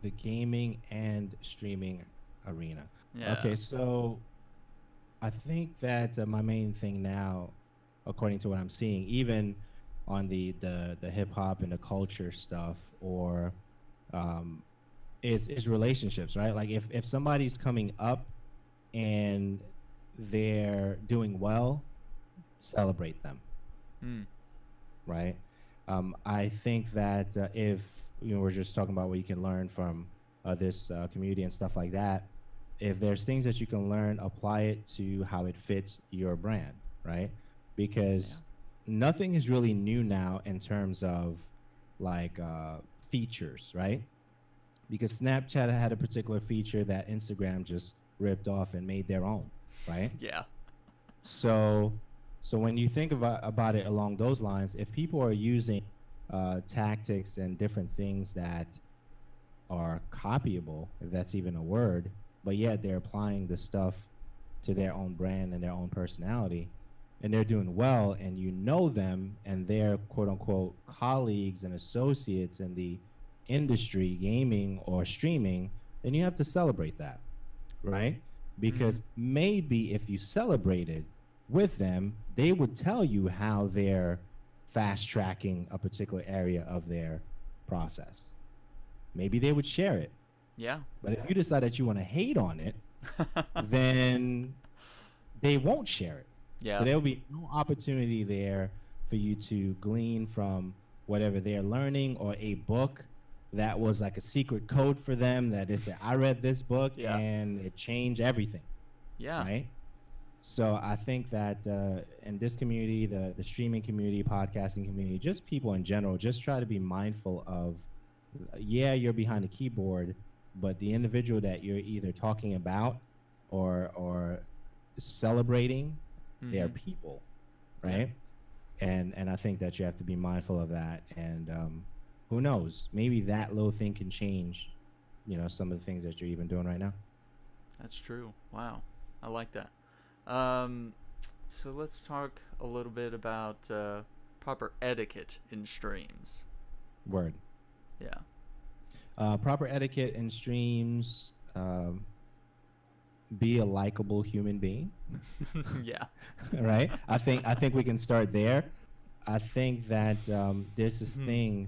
The gaming and streaming arena. Yeah. Okay, so I think that my main thing now, according to what I'm seeing, even on the hip hop and the culture stuff, or is relationships, right? Like if somebody's coming up and they're doing well, celebrate them, Mm. right? I think that if we're just talking about what you can learn from this community and stuff like that, if there's things that you can learn, apply it to how it fits your brand, right? Yeah. Because nothing is really new now in terms of like features, right? Because Snapchat had a particular feature that Instagram just ripped off and made their own, right? Yeah. So, so when you think about it along those lines, if people are using tactics and different things that are copyable, if that's even a word, but yet they're applying the stuff to their own brand and their own personality, and they're doing well, and you know them, and they're quote unquote colleagues and associates in the industry, gaming or streaming, then you have to celebrate that, right? Because maybe if you celebrated with them, they would tell you how they're fast tracking a particular area of their process. Maybe they would share it. Yeah. But if you decide that you want to hate on it, then they won't share it. Yeah. So there will be no opportunity there for you to glean from whatever they're learning, or a book that was like a secret code for them that they said, I read this book Yeah. and it changed everything. Yeah. Right? So I think that in this community, the streaming community, podcasting community, just people in general, just try to be mindful of, yeah, you're behind a keyboard, but the individual that you're either talking about or celebrating, they're people, right? And I think that you have to be mindful of that. And who knows? Maybe that little thing can change, some of the things that you're even doing right now. That's true. Wow. I like that. So let's talk a little bit about proper etiquette in streams. Word. Yeah. Proper etiquette in streams. Be a likable human being. Yeah. Right. I think we can start there. I think that there's this thing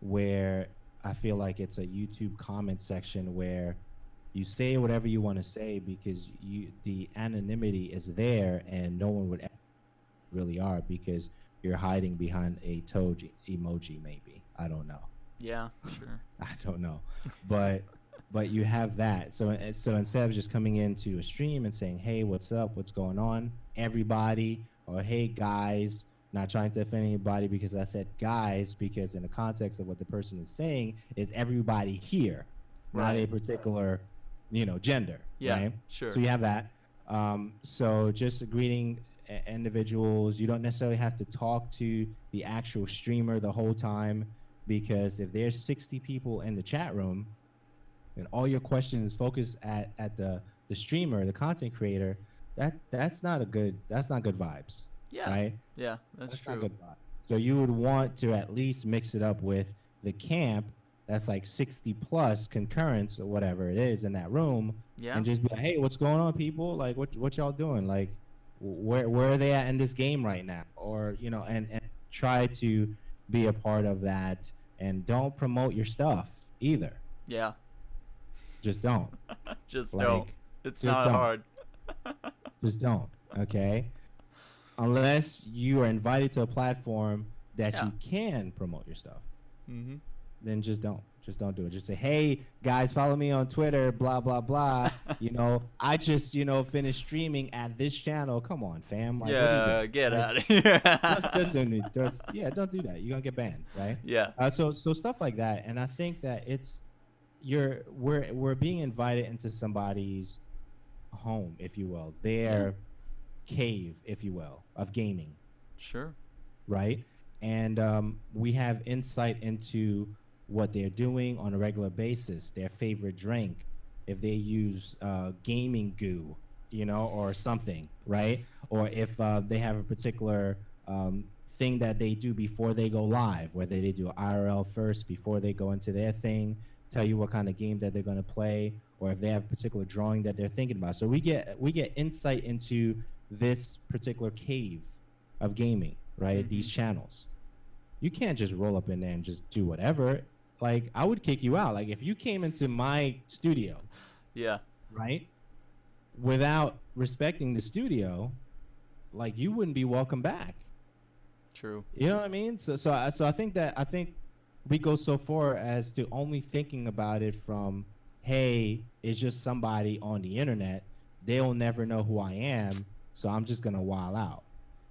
where I feel like it's a YouTube comment section where you say whatever you want to say because the anonymity is there and no one would really are because you're hiding behind a toad emoji, maybe. I don't know. Yeah, sure. I don't know. But you have that. So instead of just coming into a stream and saying, hey, what's up? What's going on? Everybody, or hey, guys, not trying to offend anybody because I said guys, because in the context of what the person is saying is everybody here, not a particular, gender. Yeah, right? sure. So you have that. So just greeting individuals. You don't necessarily have to talk to the actual streamer the whole time, because if there's 60 people in the chat room and all your questions focus at the streamer, the content creator, that's not good vibes. Yeah. Right? Yeah, that's true. Not good vibes. So you would want to at least mix it up with the camp that's like 60 plus concurrents or whatever it is in that room. Yeah. And just be like, hey, what's going on, people? Like what y'all doing? Like where are they at in this game right now? Or, and try to be a part of that, and don't promote your stuff either. Yeah. Just don't. Just don't. It's not don't. hard. Just don't. Okay. Unless you are invited to a platform that you can promote your stuff, then just don't. Just don't do it. Just say, hey, guys, follow me on Twitter, blah, blah, blah. I just, finished streaming at this channel. Come on, fam. Like, get out of here. just don't do that. You're going to get banned, right? Yeah. So stuff like that. And I think that we're being invited into somebody's home, if you will, their cave, if you will, of gaming. Sure. Right? And we have insight into what they're doing on a regular basis, their favorite drink, if they use gaming goo, or something, right? Or if they have a particular thing that they do before they go live, whether they do IRL first before they go into their thing, tell you what kind of game that they're going to play, or if they have a particular drawing that they're thinking about. So we get insight into this particular cave of gaming, right? These channels. You can't just roll up in there and just do whatever. Like, I would kick you out. Like, if you came into my studio, yeah, right, without respecting the studio, like you wouldn't be welcome back. True. You know what I mean? So I think we go so far as to only thinking about it from, hey, it's just somebody on the internet. They'll never know who I am, so I'm just gonna wild out.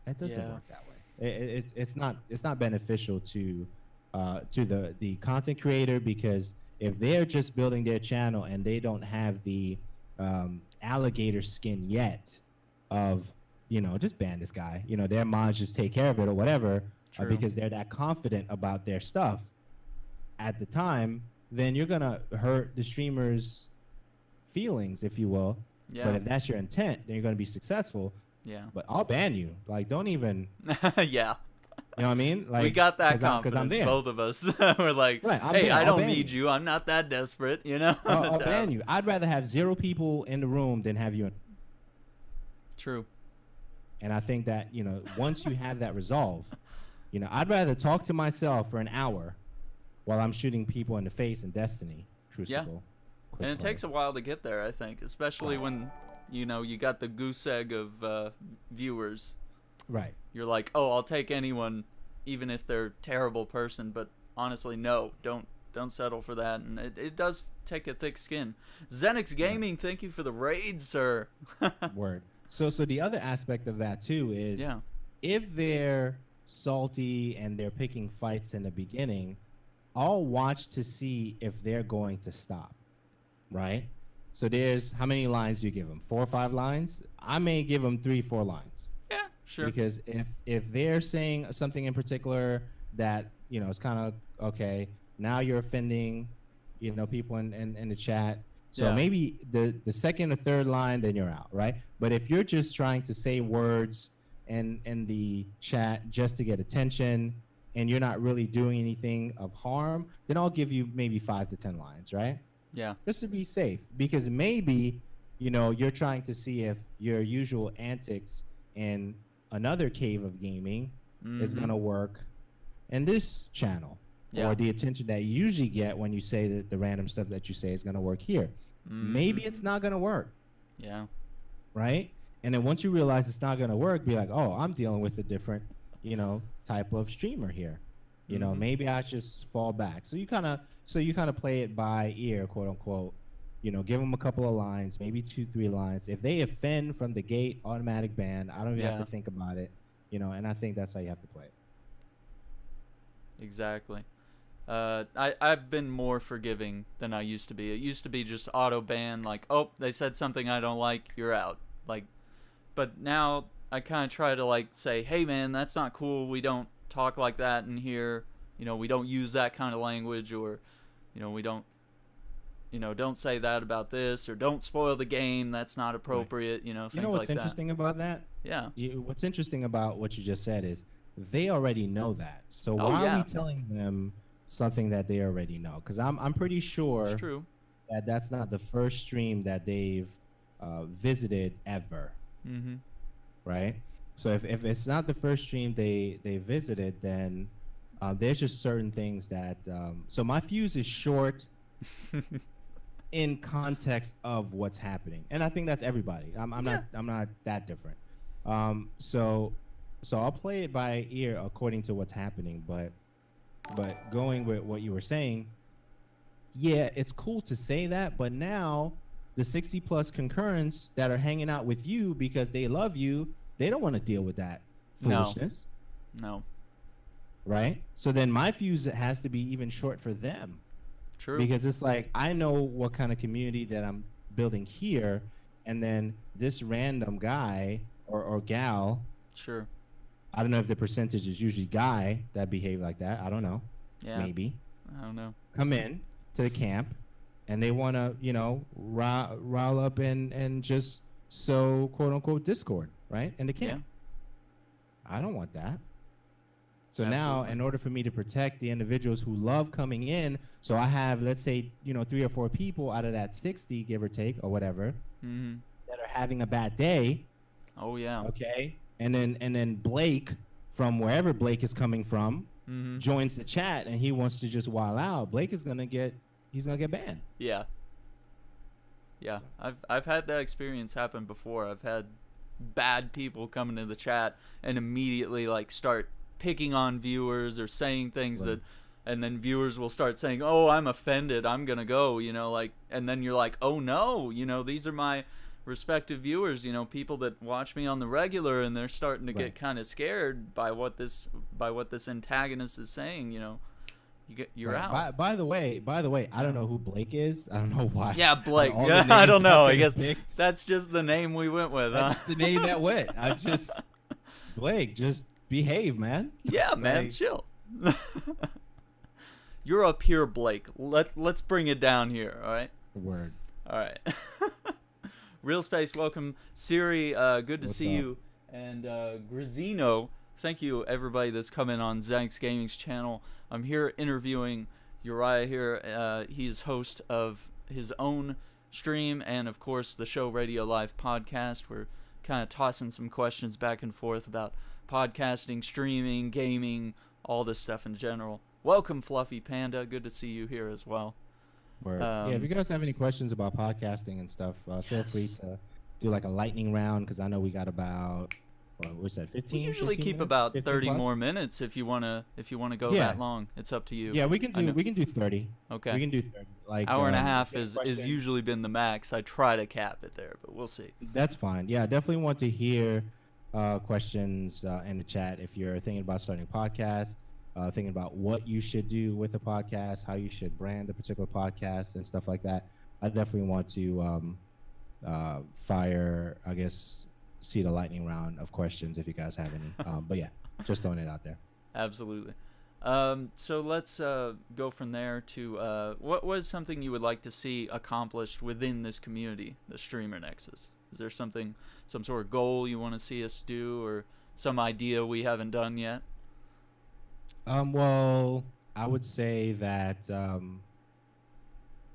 That doesn't work that way. It's not beneficial to the content creator, because if they're just building their channel and they don't have the alligator skin yet of, just ban this guy, their mods just take care of it or whatever, because they're that confident about their stuff at the time, then you're gonna hurt the streamer's feelings, if you will. Yeah. But if that's your intent, then you're gonna be successful. Yeah. But I'll ban you. Like, don't even. Yeah. You know what I mean? Like, we got that confidence, both of us. We're like, right, hey, I don't need you. I'm not that desperate, I'll ban you. I'd rather have 0 people in the room than have you in. True. And I think that, once you have that resolve, I'd rather talk to myself for an hour while I'm shooting people in the face in Destiny Crucible. Yeah. And it takes a while to get there, I think, especially when, you got the goose egg of viewers. Right. You're like, oh, I'll take anyone, even if they're a terrible person. But honestly, no, don't settle for that. And it does take a thick skin. Zenix Gaming, thank you for the raid, sir. Word. So the other aspect of that too is, if they're salty and they're picking fights in the beginning, I'll watch to see if they're going to stop. Right. So there's, how many lines do you give them? 4 or 5 lines? I may give them 3, 4 lines. Yeah, sure. Because if they're saying something in particular that, it's kind of, okay, now you're offending, people in the chat. So maybe the second or third line, then you're out, right? But if you're just trying to say words in the chat just to get attention and you're not really doing anything of harm, then I'll give you maybe 5 to 10 lines, right? Yeah. Just to be safe, because maybe, you're trying to see if your usual antics in another cave of gaming is going to work in this channel, or the attention that you usually get when you say that the random stuff that you say is going to work here. Maybe it's not going to work. Yeah. Right. And then once you realize it's not going to work, be like, oh, I'm dealing with a different, type of streamer here. Maybe I just fall back. So you kind of play it by ear, quote unquote. Give them a couple of lines, maybe 2, 3 lines. If they offend from the gate, automatic ban. I don't even have to think about it. And I think that's how you have to play it. Exactly. I've been more forgiving than I used to be. It used to be just auto ban, like, oh, they said something I don't like, you're out. Like, but now I kind of try to say, hey man, that's not cool. We don't talk like that in here. We don't use that kind of language, or, we don't, don't say that about this, or don't spoil the game. That's not appropriate. Right. Things what's like that. interesting about that? Yeah. What's interesting about what you just said is they already know that. So why are we telling them something that they already know? Because I'm pretty sure it's true that that's not the first stream that they've visited ever. Mm-hmm. Right. So if it's not the first stream they visited, then there's just certain things that. So my fuse is short in context of what's happening, and I think that's everybody. I'm not that different. So I'll play it by ear according to what's happening, but going with what you were saying, it's cool to say that, but now the 60 plus concurrents that are hanging out with you because they love you, they don't want to deal with that foolishness. No. Right? So then my fuse has to be even short for them. True. Because it's like, I know what kind of community that I'm building here, and then this random guy or gal. Sure. I don't know if the percentage is usually guy that behave like that. I don't know. Yeah. Maybe. I don't know. Come in to the camp, and they want to, rile up and just sow quote unquote discord, right? In the camp. Yeah. I don't want that. So now, in order for me to protect the individuals who love coming in, so I have, let's say, 3 or 4 people out of that 60, give or take, or whatever, that are having a bad day. Oh yeah. Okay. And then Blake, from wherever Blake is coming from, joins the chat, and he wants to just wild out. Blake is gonna get banned. Yeah. Yeah, So, I've had that experience happen before. I've had bad people come into the chat and immediately like start picking on viewers or saying things right. that, and then viewers will start saying, "Oh, I'm offended. I'm gonna go," like, and then you're like, "Oh no, these are my respective viewers. People that watch me on the regular, and they're starting to Right. get kind of scared by what this antagonist is saying. You're Right. out." By the way, I don't Yeah. know who Blake is. I don't know why. Yeah, Out of Blake. all the Yeah, I names don't know. I could have guess picked, that's just the name we went with, that's huh? just the name that went. Blake, just behave, man. Yeah, man, Like, chill. You're up here, Blake. Let's bring it down here, all right? word. All right. Real Space, welcome. Siri, good to What's see up? you. And Grazino, thank you, everybody that's coming on Zanx Gaming's channel. I'm here interviewing Uriyya here. He's host of his own stream and, of course, the Show Radio Live podcast. We're kind of tossing some questions back and forth about podcasting, streaming, gaming, all this stuff in general. Welcome, Fluffy Panda. Good to see you here as well. Word. Yeah, if you guys have any questions about podcasting and stuff, feel free Yes. to do like a lightning round because I know we got about what's that, 15? We usually 15 keep minutes? about 15 30 plus? more minutes if you wanna go Yeah. that long. It's up to you. Yeah, we can I know. do 30. Okay. We can do 30. Like Hour and a half if you have is a question, usually been the max. I try to cap it there, but we'll see. that's fine. Yeah, definitely want to hear questions in the chat if you're thinking about starting a podcast, thinking about what you should do with a podcast, how you should brand a particular podcast and stuff like that. I definitely want to see the lightning round of questions if you guys have any. But yeah, just throwing it out there. Absolutely. So let's go from there to what was something you would like to see accomplished within this community, the Streamer Nexus? Is there some sort of goal you want to see us do, or some idea we haven't done yet? Well, I would say that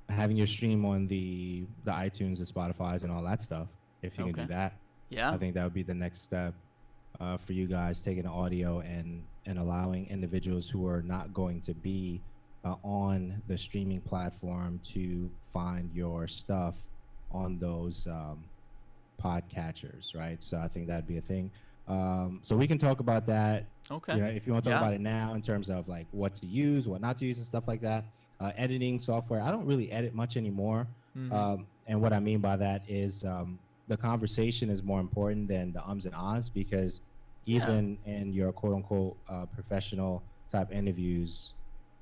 having your stream on the iTunes and Spotify's and all that stuff, if you can Okay. do that, Yeah. I think that would be the next step for you guys, taking the audio and allowing individuals who are not going to be on the streaming platform to find your stuff on those podcatchers, right? So I think that'd be a thing. So we can talk about that. Okay. If you want to talk Yeah. about it now in terms of like what to use, what not to use, and stuff like that. Editing software. I don't really edit much anymore. Mhm. And what I mean by that is the conversation is more important than the ums and ahs, because even in your quote unquote professional type interviews,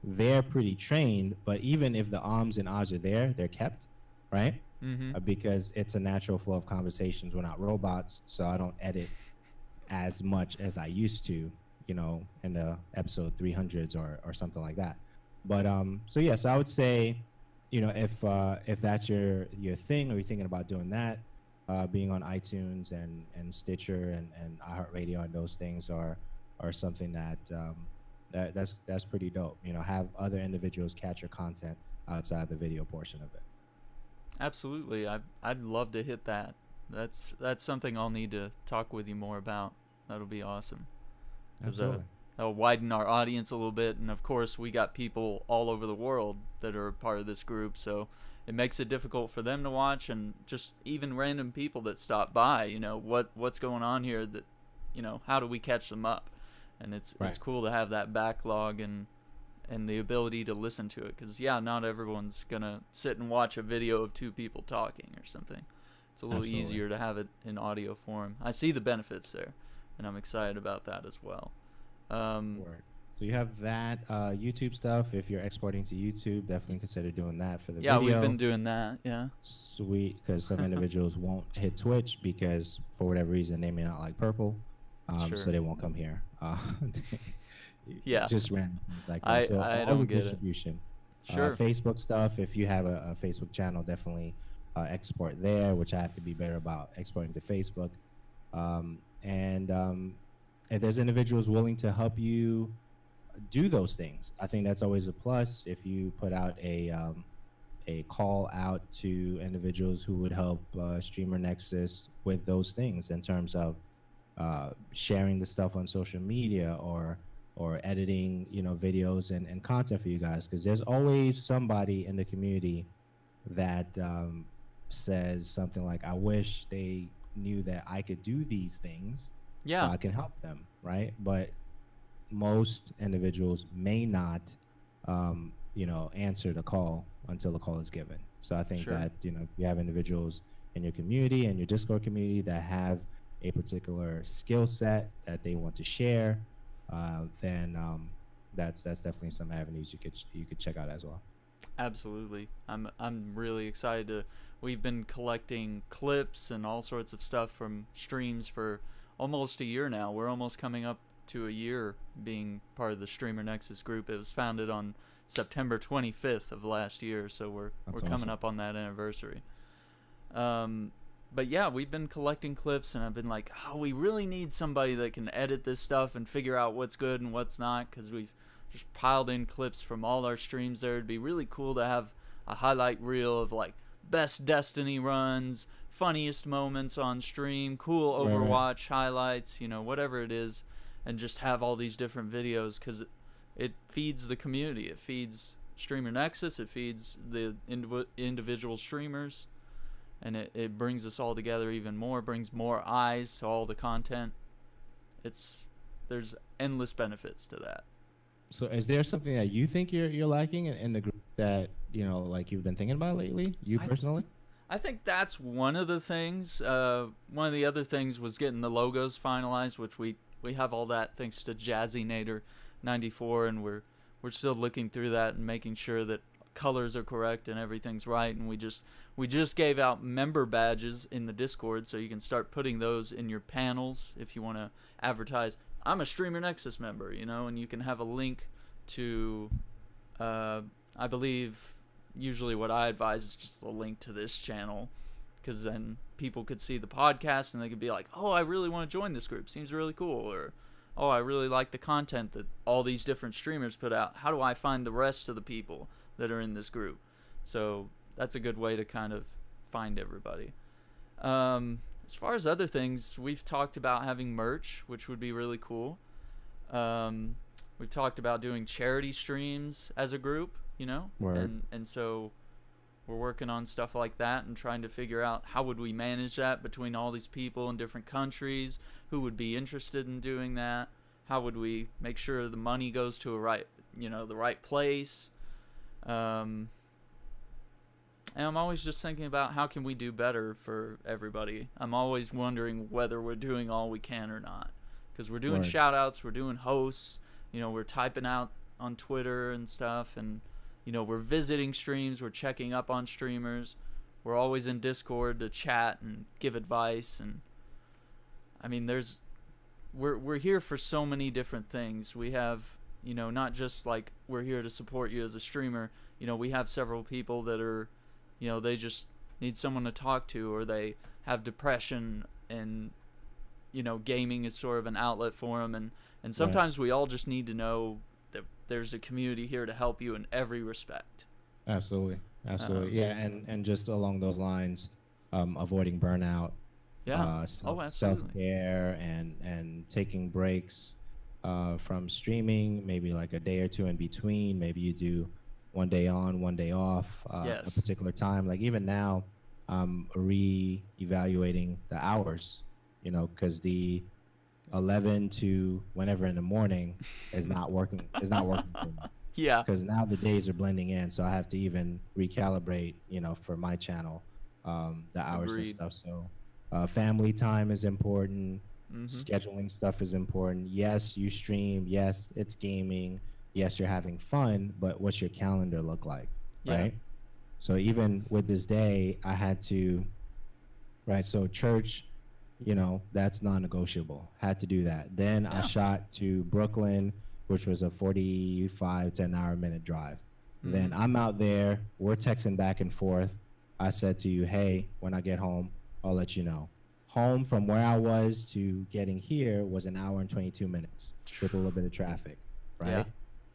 they're pretty trained, but even if the ums and ahs are there, they're kept, right? Mhm. Because it's a natural flow of conversations. We're not robots, so I don't edit as much as I used to, in the episode 300s or something like that. But so yes, I would say, if that's your thing, or you're thinking about doing that, being on iTunes and Stitcher and iHeartRadio and those things are something that's pretty dope. Have other individuals catch your content outside the video portion of it. Absolutely. I'd love to hit that. That's something I'll need to talk with you more about. That'll be awesome. 'Cause, Absolutely. that'll widen our audience a little bit, and of course we got people all over the world that are part of this group, so it makes it difficult for them to watch, and just even random people that stop by, what's going on here, that how do we catch them up? And it's Right. cool to have that backlog and the ability to listen to it, because not everyone's gonna sit and watch a video of two people talking or something. It's a little Absolutely. easier to have it in audio form. I see the benefits there, and I'm excited about that as well. Word. So you have that YouTube stuff. If you're exporting to YouTube, definitely consider doing that for the Yeah, video. we've been doing that. Yeah. Sweet, because some individuals won't hit Twitch because for whatever reason they may not like purple, Sure. so they won't come here. Yeah. Just random things like that. I So all don't the get it. distribution. Sure. Facebook stuff. If you have a Facebook channel, definitely export there, which I have to be better about exporting to Facebook. And if there's individuals willing to help you do those things, I think that's always a plus. If you put out a call out to individuals who would help Streamer Nexus with those things in terms of sharing the stuff on social media or editing, videos and content for you guys, because there's always somebody in the community that says something like, I wish they knew that I could do these things so Yeah, I can help them, right? But most individuals may not, answer the call until the call is given. So I think sure. that, you have individuals in your community and your Discord community that have a particular skill set that they want to share, then that's definitely some avenues you could check out as well. Absolutely. I'm really excited to we've been collecting clips and all sorts of stuff from streams for almost a year now. We're almost coming up to a year being part of the Streamer Nexus group. It was founded on September 25th of last year, so we're That's coming awesome. up on that anniversary. Um, but yeah, we've been collecting clips, and I've been like, oh, we really need somebody that can edit this stuff and figure out what's good and what's not, because we've just piled in clips from all our streams there. It'd be really cool to have a highlight reel of like best Destiny runs, funniest moments on stream, cool Right, right. Overwatch highlights, whatever it is, and just have all these different videos because it feeds the community. It feeds Streamer Nexus. It feeds the individual streamers, and it brings us all together even more. Brings more eyes to all the content. There's endless benefits to that. So is there something that you think you're lacking in the group that, like you've been thinking about lately, you I personally? I think that's one of the things. One of the other things was getting the logos finalized, which we have all that thanks to Jazzy Nader 94, and we're still looking through that and making sure that colors are correct and everything's right. And we just gave out member badges in the Discord, so you can start putting those in your panels if you want to advertise. I'm a Streamer Nexus member, and you can have a link to, I believe, usually what I advise is just the link to this channel, because then people could see the podcast and they could be like, oh, I really want to join this group. Seems really cool. Or, oh, I really like the content that all these different streamers put out. How do I find the rest of the people that are in this group? So that's a good way to kind of find everybody. As far as other things, we've talked about having merch, which would be really cool. Um, we've talked about doing charity streams as a group, Word. and so we're working on stuff like that and trying to figure out how would we manage that between all these people in different countries, who would be interested in doing that, how would we make sure the money goes to the right place. And I'm always just thinking about how can we do better for everybody. I'm always wondering whether we're doing all we can or not. Because we're doing Word. shout outs, we're doing hosts, we're typing out on Twitter and stuff, and, we're visiting streams, we're checking up on streamers. We're always in Discord to chat and give advice. And, I mean, we're here for so many different things. We have, not just like we're here to support you as a streamer. We have several people that are, they just need someone to talk to, or they have depression, and gaming is sort of an outlet for them, and Right. sometimes we all just need to know that there's a community here to help you in every respect. Absolutely. Absolutely. Um, Yeah. And just along those lines, avoiding burnout, yeah. Oh, self absolutely. care, and taking breaks from streaming, maybe like a day or two in between. Maybe you do one day on, one day off, a Yes. particular time. Like even now, re-evaluating the hours, because the 11 to whenever in the morning is not working. Is not working for me Yeah. because now the days are blending in, so I have to even recalibrate, for my channel, the hours and Agreed. stuff. So, family time is important. Mm-hmm. Scheduling stuff is important. Yes, you stream. Yes, it's gaming. Yes, you're having fun. But what's your calendar look like, Yeah. right? So even with this day, I had to, right? So church, that's non-negotiable. Had to do that. Then I Yeah. shot to Brooklyn, which was a 45 to an hour minute drive. Then Mm-hmm. I'm out there. We're texting back and forth. I said to you, hey, when I get home, I'll let you know. Home from where I was to getting here was an hour and 22 minutes with a little bit of traffic, Yeah. right?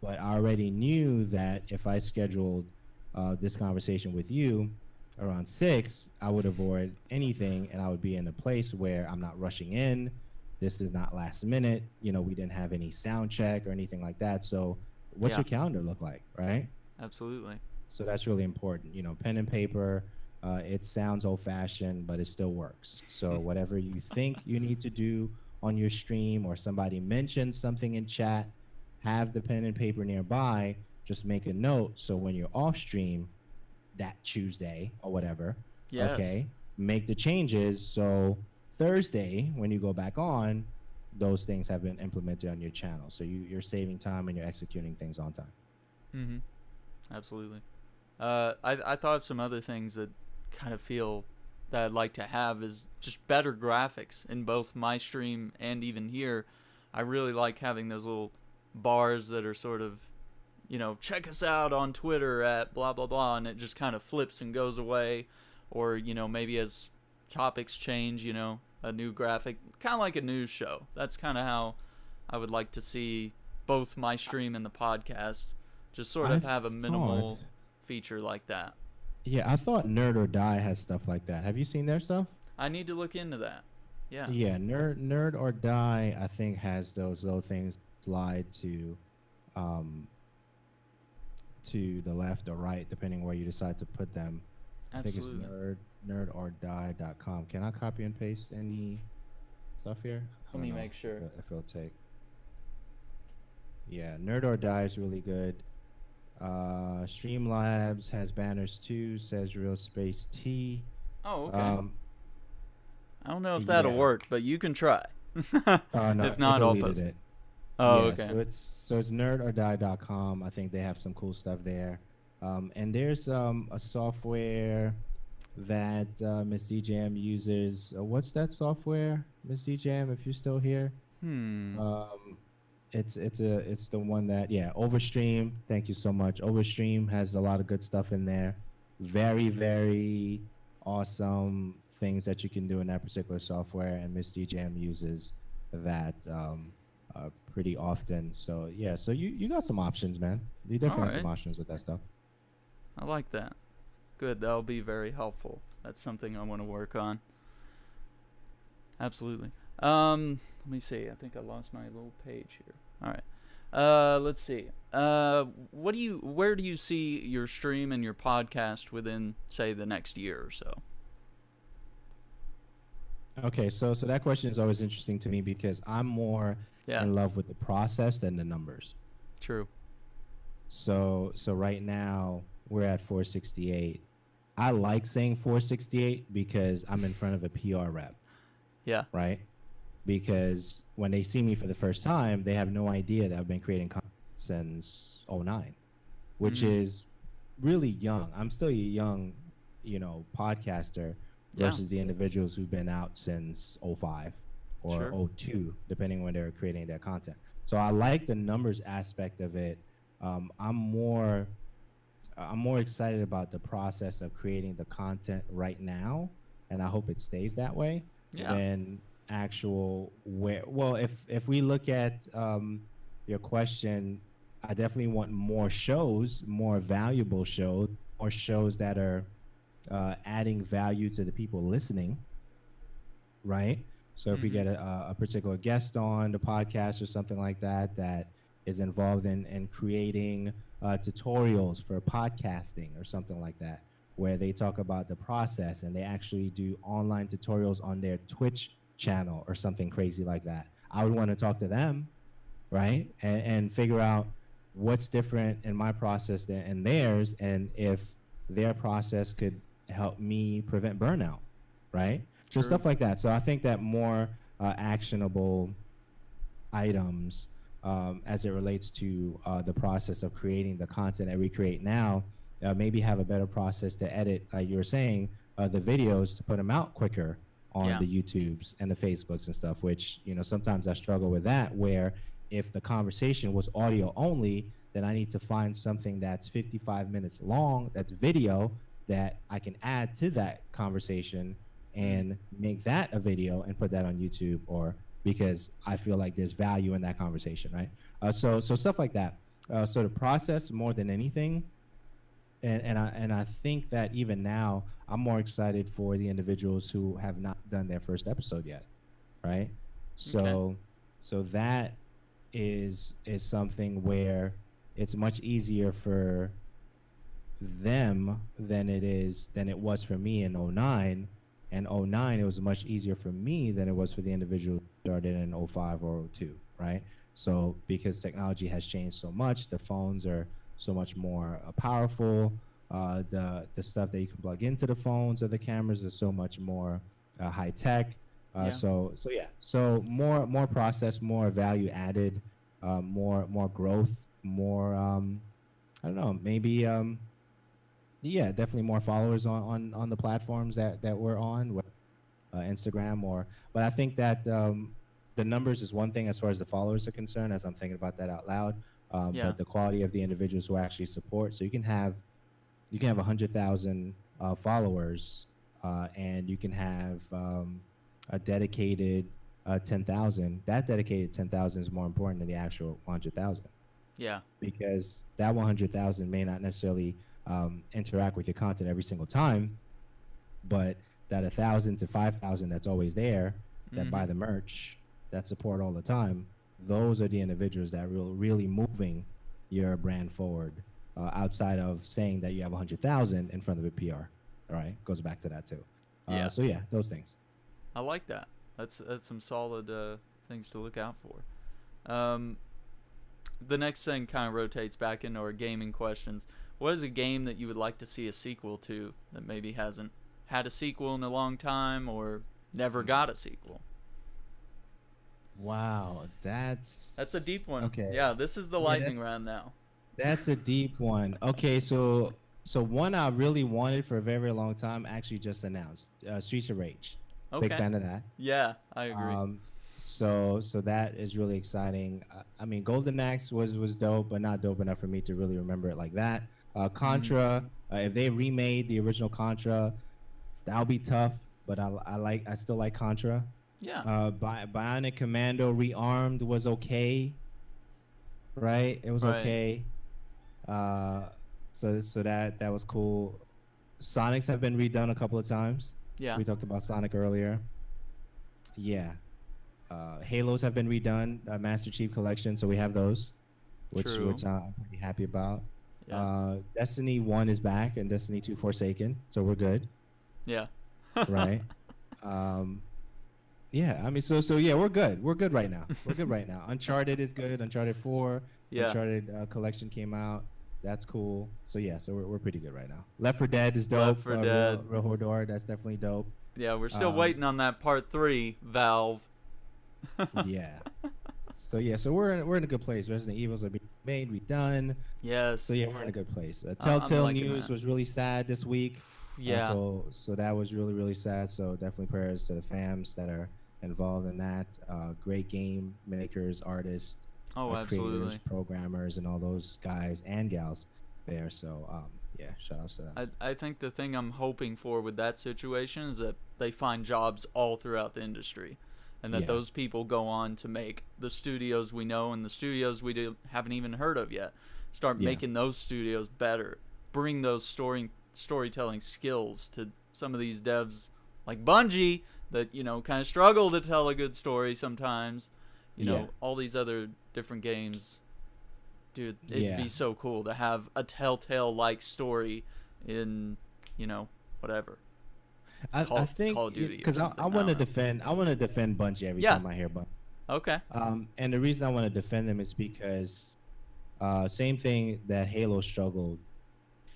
But I already knew that if I scheduled this conversation with you around 6, I would avoid anything, and I would be in a place where I'm not rushing in. This is not last minute. We didn't have any sound check or anything like that. So what's Yeah. your calendar look like, right? Absolutely. So that's really important. Pen and paper, It sounds old fashioned, but it still works. So whatever you think you need to do on your stream, or somebody mentions something in chat, have the pen and paper nearby. Just make a note so when you're off stream that Tuesday or whatever, Yes. okay, make the changes so Thursday when you go back on, those things have been implemented on your channel. So you're saving time and you're executing things on time. Mm-hmm. Absolutely. I thought of some other things that kind of feel that I'd like to have is just better graphics in both my stream and even here. I really like having those little bars that are sort of, check us out on Twitter at blah blah blah, and it just kind of flips and goes away, or maybe as topics change, a new graphic, kind of like a news show. That's kind of how I would like to see both my stream and the podcast just sort of I have a thought, minimal feature like that. yeah, I thought Nerd or Die has stuff like that. Have you seen their stuff? I need to look into that. Yeah. Yeah, Nerd or Die, I think has those little things slide um, to the left or right, depending where you decide to put them. I think it's Absolutely. nerdordie.com. Can I copy and paste any stuff here? I Let don't me know make sure. if it'll take. Yeah, Nerd or Die is really good. Streamlabs has banners too, says Real Space T. Oh, okay. I don't know if that'll Yeah. work, but you can try. No, If it not, I'll deleted post it. it. Oh, Yeah, okay. so it's nerdordie.com. I think they have some cool stuff there. And there's a software that Miss DJM uses. What's that software, Miss DJM? If you're still here, Hmm. it's the one that, yeah, Overstream. Thank you so much. Overstream has a lot of good stuff in there. Very, very awesome things that you can do in that particular software, and Miss DJM uses that pretty often. So yeah, so you got some options, man. You definitely have some Alright. options with that stuff. I like that. Good. That'll be very helpful. That's something I want to work on. Absolutely. Let me see. I think I lost my little page here. All right. Let's see. Where do you see your stream and your podcast within, say, the next year or so? Okay, so that question is always interesting to me because I'm more Yeah. in love with the process than the numbers. True. So right now we're at 468. I like saying 468 because I'm in front of a PR rep, Yeah. right? Because when they see me for the first time, they have no idea that I've been creating content since '09, which Mhm. is really young. I'm still a young, podcaster Yeah. versus the individuals who've been out since '05 or Sure. '02, depending when they're creating their content. So I like the numbers aspect of it. I'm more excited about the process of creating the content right now, and I hope it stays that way. Yeah. Than actual where. Well, if we look at your question, I definitely want more shows, more valuable shows, or shows that are adding value to the people listening, right? So if we get a particular guest on the podcast or something like that that is involved in creating tutorials for podcasting or something like that, where they talk about the process and they actually do online tutorials on their Twitch channel or something crazy like that, I would want to talk to them, right? And figure out what's different in my process and theirs, and if their process could help me prevent burnout, right? So True. stuff like that. So I think that more actionable items as it relates to the process of creating the content that we create now, maybe have a better process to edit, like you were saying, the videos to put them out quicker on Yeah. the YouTubes and the Facebooks and stuff, which, sometimes I struggle with that, where if the conversation was audio only, then I need to find something that's 55 minutes long, that's video, that I can add to that conversation and make that a video and put that on YouTube, or because I feel like there's value in that conversation, right? So stuff like that. So the process more than anything, and I think that even now I'm more excited for the individuals who have not done their first episode yet, right? So that is something where it's much easier for them than it was for me in '09. And '09, it was much easier for me than it was for the individual who started in '05 or '02, right? So because technology has changed so much, the phones are so much more powerful. The stuff that you can plug into the phones or the cameras is so much more high tech. Yeah. So yeah, so more process, more value added, more growth, more I don't know, maybe yeah, definitely more followers on the platforms that we're on, Instagram or. But I think that the numbers is one thing as far as the followers are concerned, as I'm thinking about that out loud. Yeah. But the quality of the individuals who actually support. So you can have 100,000 followers, and you can have a dedicated 10,000. That dedicated 10,000 is more important than the actual 100,000, Yeah. because that 100,000 may not necessarily interact with your content every single time, but that 1,000 to 5,000 that's always there, that buy the merch, that support all the time, those are the individuals that really moving your brand forward, outside of saying that you have 100,000 in front of a PR. All right, goes back to that too. Yeah. So yeah, those things. I like that. That's some solid things to look out for. The next thing kind of rotates back into our gaming questions. What is a game that you would like to see a sequel to that maybe hasn't had a sequel in a long time or never got a sequel? Wow, that's a deep one. Okay. Yeah, this is the lightning round now. That's a deep one. Okay, so one I really wanted for a very, very long time actually just announced, Streets of Rage. Okay. Big fan of that. Yeah, I agree. So that is really exciting. I mean, Golden Axe was dope, but not dope enough for me to really remember it like that. Contra, if they remade the original Contra, that'll be tough. But I still like Contra. Yeah. Bionic Commando Rearmed was okay. Right, it was Right. okay. So that was cool. Sonics have been redone a couple of times. Yeah. We talked about Sonic earlier. Yeah. Halos have been redone, Master Chief Collection, so we have those, which True. I'm pretty happy about. Yeah. Destiny 1 is back, and Destiny 2 Forsaken, so we're good. Yeah. Right. Yeah, I mean, so yeah, we're good. We're good right now. We're good right now. Uncharted is good. Uncharted 4, Yeah. Uncharted Collection came out. That's cool. So yeah, so we're pretty good right now. Left 4 Dead is dope. Left 4 Dead. Real Hordor, that's definitely dope. Yeah, we're still waiting on that part 3, Valve. Yeah. So yeah, so we're in a good place. Resident Evils are being made, redone. Yes. So yeah, we're in a good place. Telltale liking news that. was really sad this week. Yeah. So that was really, really sad. So definitely prayers to the fams that are involved in that. Great game makers, artists, Oh, absolutely. creators, programmers, and all those guys and gals there. So yeah, shout outs to them. I think the thing I'm hoping for with that situation is that they find jobs all throughout the industry, and that Yeah. those people go on to make the studios we know and the studios we haven't even heard of yet. Start Yeah. making those studios better. Bring those storytelling skills to some of these devs like Bungie that, kind of struggle to tell a good story sometimes. Yeah. All these other different games. Dude, it'd Yeah. be so cool to have a Telltale-like story in, whatever. I think Call of Duty or because I something. want to don't know. defend Bungie every Yeah. time I hear Bungie. Okay. And the reason I want to defend them is because same thing that Halo struggled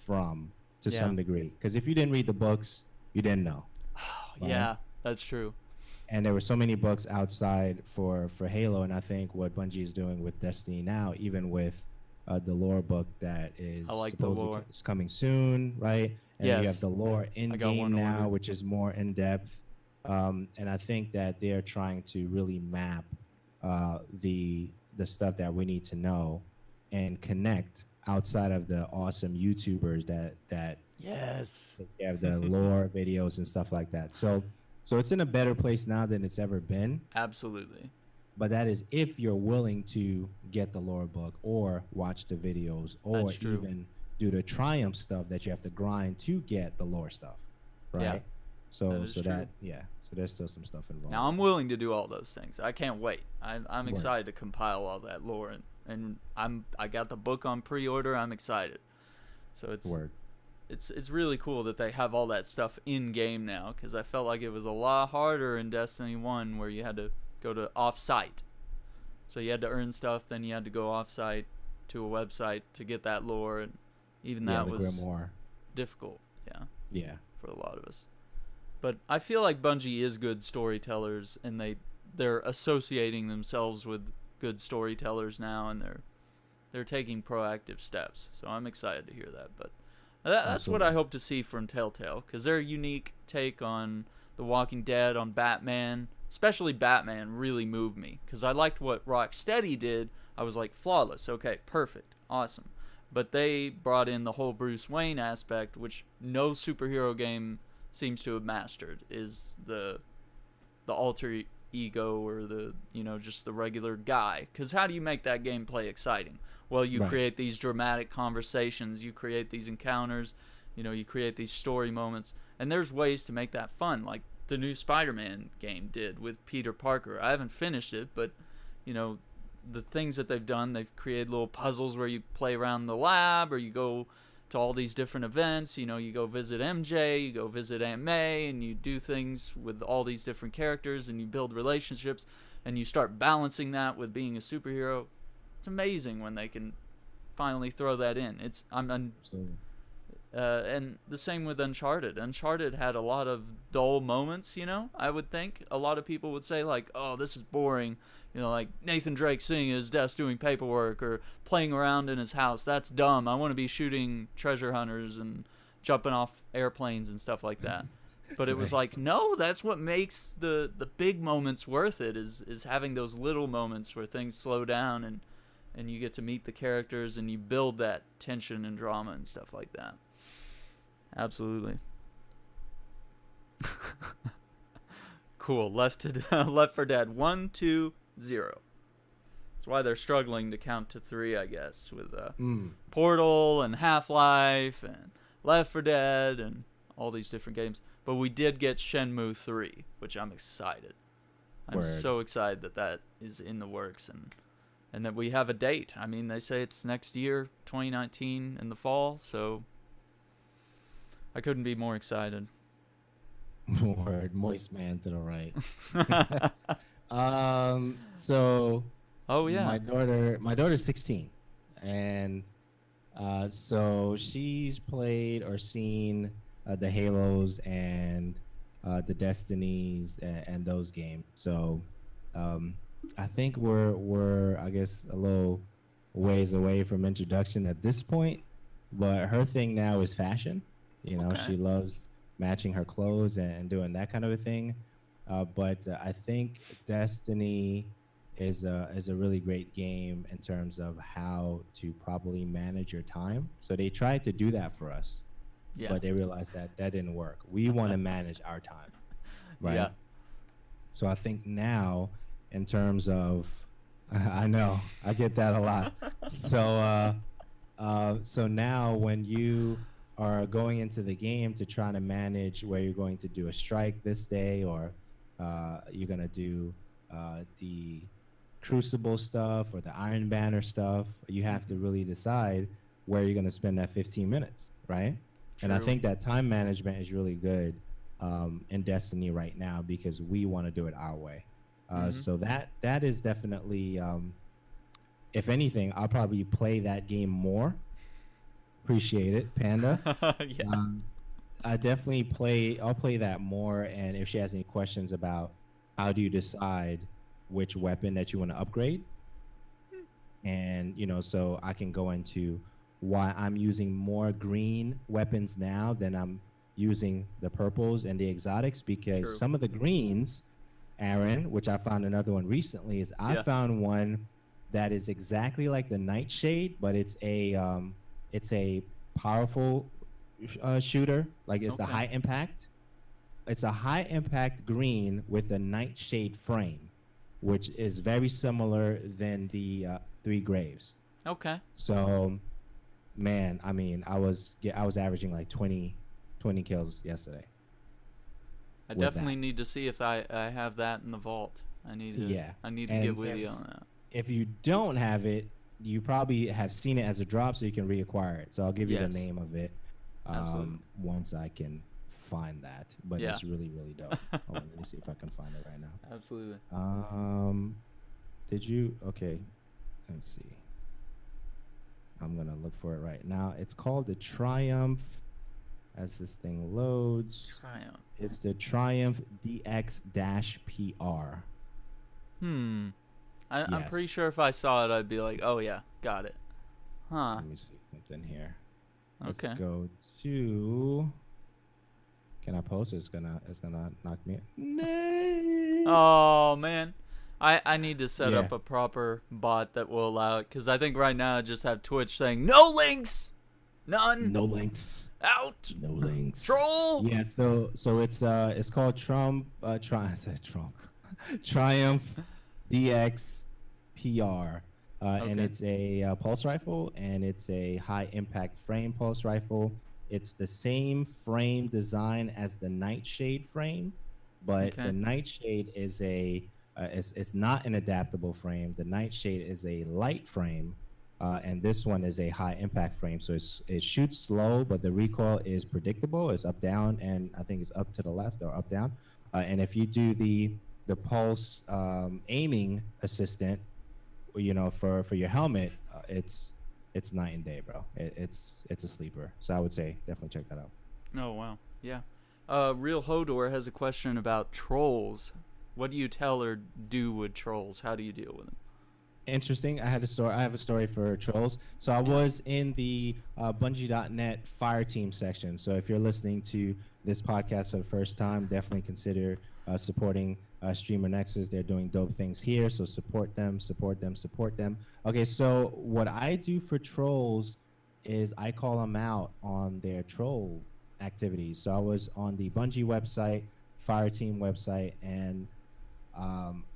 from to Yeah. some degree. Because if you didn't read the books, you didn't know. Right? Yeah, that's true. And there were so many books outside for Halo, and I think what Bungie is doing with Destiny now, even with the lore book that is I like the supposedly lore. is coming soon, right? And you Yes. have the lore in I got game one now, ordered. which is more in depth. And I think that they are trying to really map the stuff that we need to know and connect outside of the awesome YouTubers that Yes. have the lore videos and stuff like that. So it's in a better place now than it's ever been. Absolutely. But that is if you're willing to get the lore book or watch the videos or That's true. even do the triumph stuff that you have to grind to get the lore stuff, right? Yeah. So That is so true. that yeah, so there's still some stuff involved. Now I'm willing to do all those things. I can't wait. I'm Word. excited to compile all that lore, and I got the book on pre-order. I'm excited. So it's Word. it's really cool that they have all that stuff in game now, because I felt like it was a lot harder in Destiny 1 where you had to go to off-site. So you had to earn stuff, then you had to go off-site to a website to get that lore, and even that was Grimoire. difficult, yeah, Yeah. for a lot of us. But I feel like Bungie is good storytellers, and they're associating themselves with good storytellers now, and they're taking proactive steps. So I'm excited to hear that. But that's what I hope to see from Telltale, because their unique take on The Walking Dead, on Batman, especially Batman, really moved me, because I liked what Rocksteady did. I was like, flawless, okay, perfect, awesome. But they brought in the whole Bruce Wayne aspect, which no superhero game seems to have mastered, is the alter ego, or the, just the regular guy. Because how do you make that gameplay exciting? Well, you create these dramatic conversations, you create these encounters, you create these story moments, and there's ways to make that fun, like the new Spider-Man game did with Peter Parker. I haven't finished it, but the things that they've done, they've created little puzzles where you play around the lab, or you go to all these different events. You go visit MJ, you go visit Aunt May, and you do things with all these different characters, and you build relationships, and you start balancing that with being a superhero. It's amazing when they can finally throw that in. And the same with Uncharted. Uncharted had a lot of dull moments, I would think. A lot of people would say, like, oh, this is boring. Like Nathan Drake sitting at his desk doing paperwork, or playing around in his house. That's dumb. I want to be shooting treasure hunters and jumping off airplanes and stuff like that. But it was like, no, that's what makes the big moments worth it, is having those little moments where things slow down, and you get to meet the characters, and you build that tension and drama and stuff like that. Absolutely. Cool. Left 4 Dead 1, 2, 0. That's why they're struggling to count to 3, I guess, with Portal and Half-Life and Left 4 Dead and all these different games. But we did get Shenmue 3, which I'm excited. I'm so excited that is in the works, and that we have a date. I mean, they say it's next year, 2019, in the fall, so I couldn't be more excited. Word, moist man to the right. So oh yeah, my daughter's 16, and so she's played or seen the Halos and the Destinies and those games. So I think we're I guess a little ways away from introduction at this point, but her thing now is fashion. She loves matching her clothes and doing that kind of a thing. But I think Destiny is a really great game in terms of how to properly manage your time. So they tried to do that for us, but they realized that didn't work. We want to manage our time, right? Yeah. So I think now, in terms of, I know I get that a lot. So now when you are going into the game to try to manage where you're going to do a strike this day, or you're going to do the Crucible stuff or the Iron Banner stuff, you have to really decide where you're going to spend that 15 minutes, right? True. And I think that time management is really good in Destiny right now, because we want to do it our way. So that is definitely, if anything, I'll probably play that game more. Appreciate it, Panda. Yeah. I'll play that more, and if she has any questions about how do you decide which weapon that you want to upgrade, and so I can go into why I'm using more green weapons now than I'm using the purples and the exotics, because some of the greens, Aaron, which I found another one recently, is I found one that is exactly like the Nightshade, but it's a powerful shooter. Like it's the high impact. It's a high impact green with a Nightshade frame, which is very similar than the 3 Graves. Okay. So, man, I mean, I was averaging like 20 kills yesterday. I definitely need to see if I have that in the vault. I need to get with you on that. If you don't have it, you probably have seen it as a drop, so you can reacquire it. So I'll give you the name of it. Absolutely. Once I can find that. But Yeah. it's really, really dope. Hold on, let me see if I can find it right now. Absolutely. Did you? Okay, let's see. I'm gonna look for it right now. It's called the Triumph. As this thing loads, Triumph. it's the Triumph DX-PR. I'm pretty Yes. sure if I saw it, I'd be like, oh yeah, got it. Huh. Let me see something here. Let's Okay. go to. Can I post? It's gonna knock me. No. Oh man, I need to set Yeah. up a proper bot that will allow it, because I think right now I just have Twitch saying no links, none, No links. out, No links. troll. Yeah. So it's called I said Trump. Triumph DX PR. And Okay. it's a pulse rifle, and it's a high impact frame pulse rifle. It's the same frame design as the Nightshade frame, but Okay. the Nightshade is it's not an adaptable frame. The Nightshade is a light frame, and this one is a high impact frame. So it shoots slow, but the recoil is predictable. It's up down, and I think it's up to the left or up down. And if you do the pulse aiming assistant, for your helmet, it's night and day, bro. It's a sleeper. So I would say definitely check that out. Oh wow. Yeah. Real Hodor has a question about trolls. What do you tell or do with trolls? How do you deal with them? Interesting. I have a story for trolls. So I was in the Bungie.net fire team section. So if you're listening to this podcast for the first time, definitely consider supporting Streamer Nexus. They're doing dope things here. So support them. Okay, so what I do for trolls is I call them out on their troll activities. So I was on the Bungie website, fire team website, and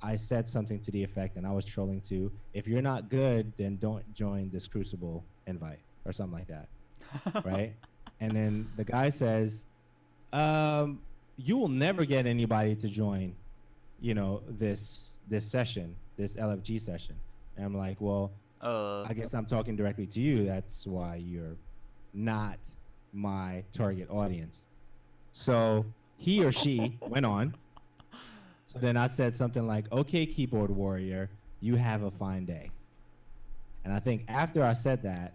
I said something to the effect, and I was trolling too. If you're not good, then don't join this Crucible invite or something like that, right? And then the guy says, "You will never get anybody to join, this session, this LFG session." And I'm like, "Well, I guess I'm talking directly to you. That's why you're not my target audience." So he or she went on. So then I said something like, "Okay, keyboard warrior, you have a fine day." And I think after I said that,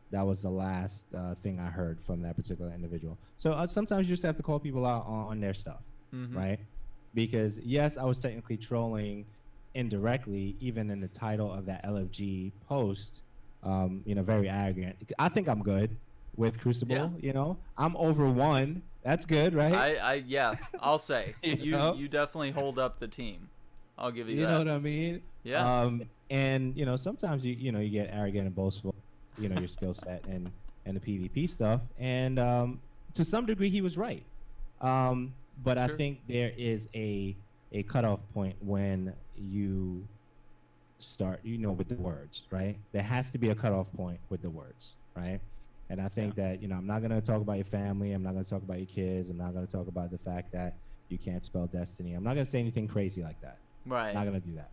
that was the last thing I heard from that particular individual. So sometimes you just have to call people out on their stuff, right? Because yes, I was technically trolling indirectly, even in the title of that LFG post, very arrogant. I think I'm good with Crucible, I'm over 1. That's good, right? Yeah, I'll say You you definitely hold up the team. I'll give you that. You know what I mean? Yeah. And sometimes you get arrogant and boastful, your skill set and the PvP stuff. And to some degree, he was right. But I think there is a cutoff point when you start, with the words, right? There has to be a cutoff point with the words, right? And I think that, I'm not going to talk about your family. I'm not going to talk about your kids. I'm not going to talk about the fact that you can't spell destiny. I'm not going to say anything crazy like that. Right. I'm not going to do that.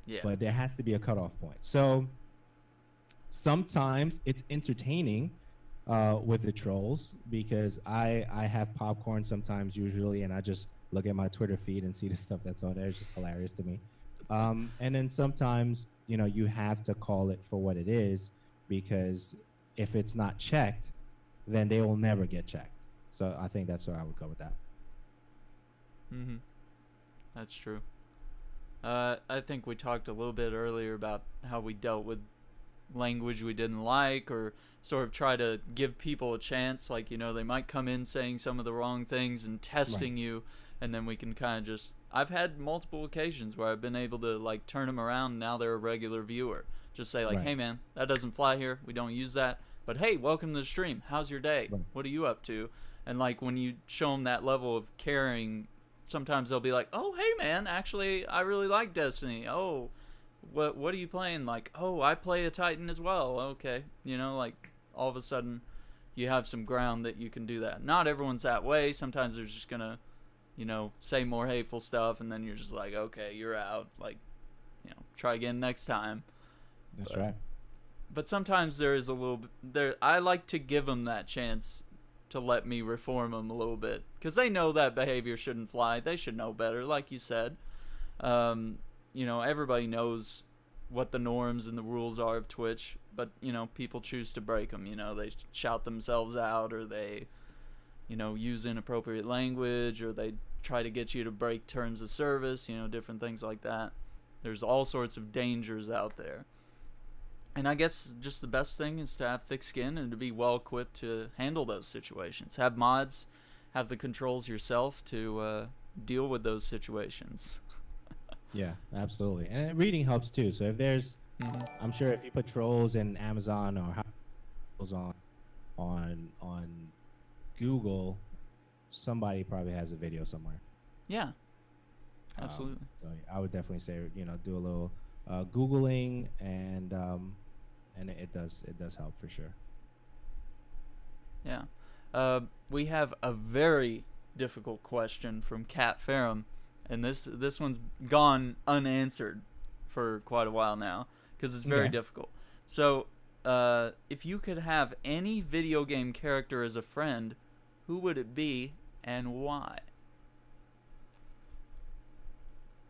Yeah. But there has to be a cutoff point. So sometimes it's entertaining with the trolls, because I have popcorn sometimes, usually, and I just look at my Twitter feed and see the stuff that's on there. It's just hilarious to me. And then sometimes, you have to call it for what it is, because if it's not checked, then they will never get checked. So I think that's where I would go with that. That's true. I think we talked a little bit earlier about how we dealt with language we didn't like, or sort of try to give people a chance. Like, they might come in saying some of the wrong things and testing you, and then we can kind of just... I've had multiple occasions where I've been able to, like, turn them around, and now they're a regular viewer. Just say, like, hey, man, that doesn't fly here. We don't use that. But, hey, welcome to the stream. How's your day? What are you up to? And, like, when you show them that level of caring, sometimes they'll be like, oh, hey, man, actually, I really like Destiny. Oh, what are you playing? Like, oh, I play a Titan as well. Okay. Like, all of a sudden, you have some ground that you can do that. Not everyone's that way. Sometimes they're just going to, say more hateful stuff, and then you're just like, okay, you're out. Like, try again next time. That's right. But sometimes there is a little bit there. I like to give them that chance to let me reform them a little bit, because they know that behavior shouldn't fly. They should know better, like you said. Everybody knows what the norms and the rules are of Twitch, but people choose to break them. They shout themselves out, or they use inappropriate language, or they try to get you to break terms of service, different things like that. There's all sorts of dangers out there. And I guess just the best thing is to have thick skin and to be well equipped to handle those situations. Have mods, have the controls yourself to deal with those situations. Yeah, absolutely. And reading helps too. So if there's, I'm sure if you put trolls in Amazon or on Google, somebody probably has a video somewhere. Yeah, absolutely. So I would definitely say, do a little Googling, and it does help for sure. Yeah. We have a very difficult question from Kat Ferrum, and this one's gone unanswered for quite a while now because it's very difficult. So, if you could have any video game character as a friend, who would it be and why?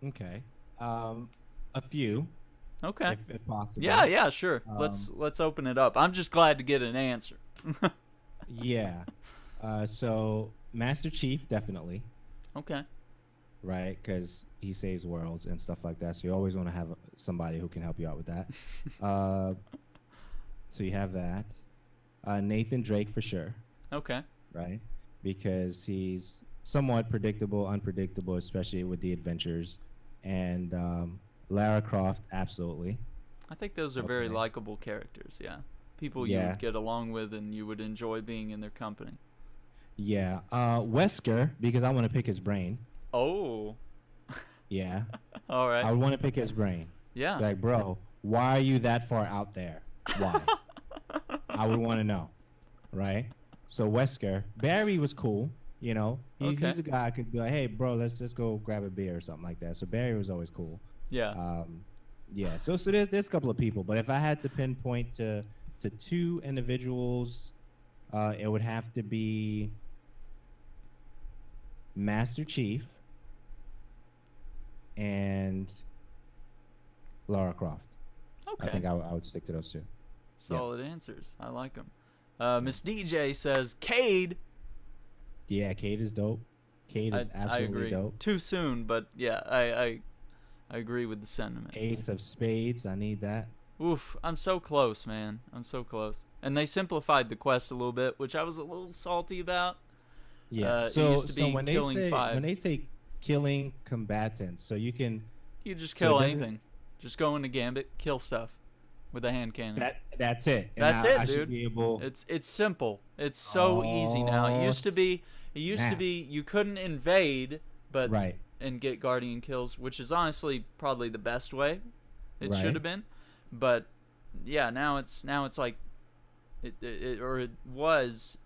Okay. A few. Okay. If possible. Yeah, sure. Let's open it up. I'm just glad to get an answer. Yeah. So Master Chief, definitely. Okay. Right, because he saves worlds and stuff like that. So you always want to have somebody who can help you out with that. So you have that. Nathan Drake for sure. Okay. Right, because he's somewhat unpredictable, especially with the adventures. And Lara Croft, absolutely. I think those are very likable characters, yeah. People you would get along with and you would enjoy being in their company. Yeah. Wesker, because I want to pick his brain. Oh. Yeah. All right. I would want to pick his brain. Yeah. Like, bro, why are you that far out there? Why? I would want to know. Right? So Wesker. Barry was cool. He's a guy I could be like, hey, bro, let's go grab a beer or something like that. So Barry was always cool. Yeah. Yeah. So there's a couple of people, but if I had to pinpoint to two individuals, it would have to be Master Chief and Lara Croft. Okay. I think I would stick to those two. Solid answers. I like them. Miss DJ says Cade. Yeah, Cade is dope. Cade is absolutely dope. Too soon, but yeah, I agree with the sentiment. Ace of Spades, I need that. Oof, I'm so close, man. I'm so close. And they simplified the quest a little bit, which I was a little salty about. Yeah. So when they say killing combatants, so you just kill anything. Just go into Gambit, kill stuff with a hand cannon. That's it. That's it, I dude. Should be able... It's simple. It's so easy now. It used to be you couldn't invade, but and get Guardian kills, which is honestly probably the best way. It should have been, but yeah, now it's like it was.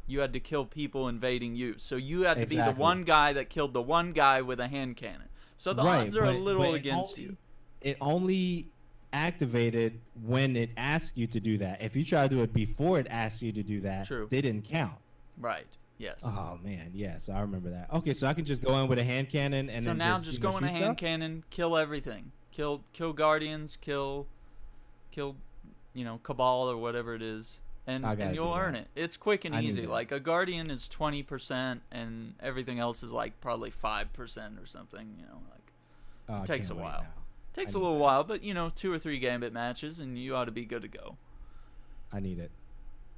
You had to kill people invading you, so you had to be the one guy that killed the one guy with a hand cannon. So the odds are a little against you. It only activated when it asked you to do that. If you try to do it before it asked you to do that, they didn't count. Right. Yes. Oh man, yes, I remember that. Okay, so I can just go in with a hand cannon and then just go in a hand cannon, kill everything, kill Guardians, kill Cabal or whatever it is, and you'll earn it. It's quick and easy. Like a Guardian is 20%, and everything else is like probably 5% or something. It takes a while. Takes a little while, but 2 or 3 Gambit matches, and you ought to be good to go. I need it.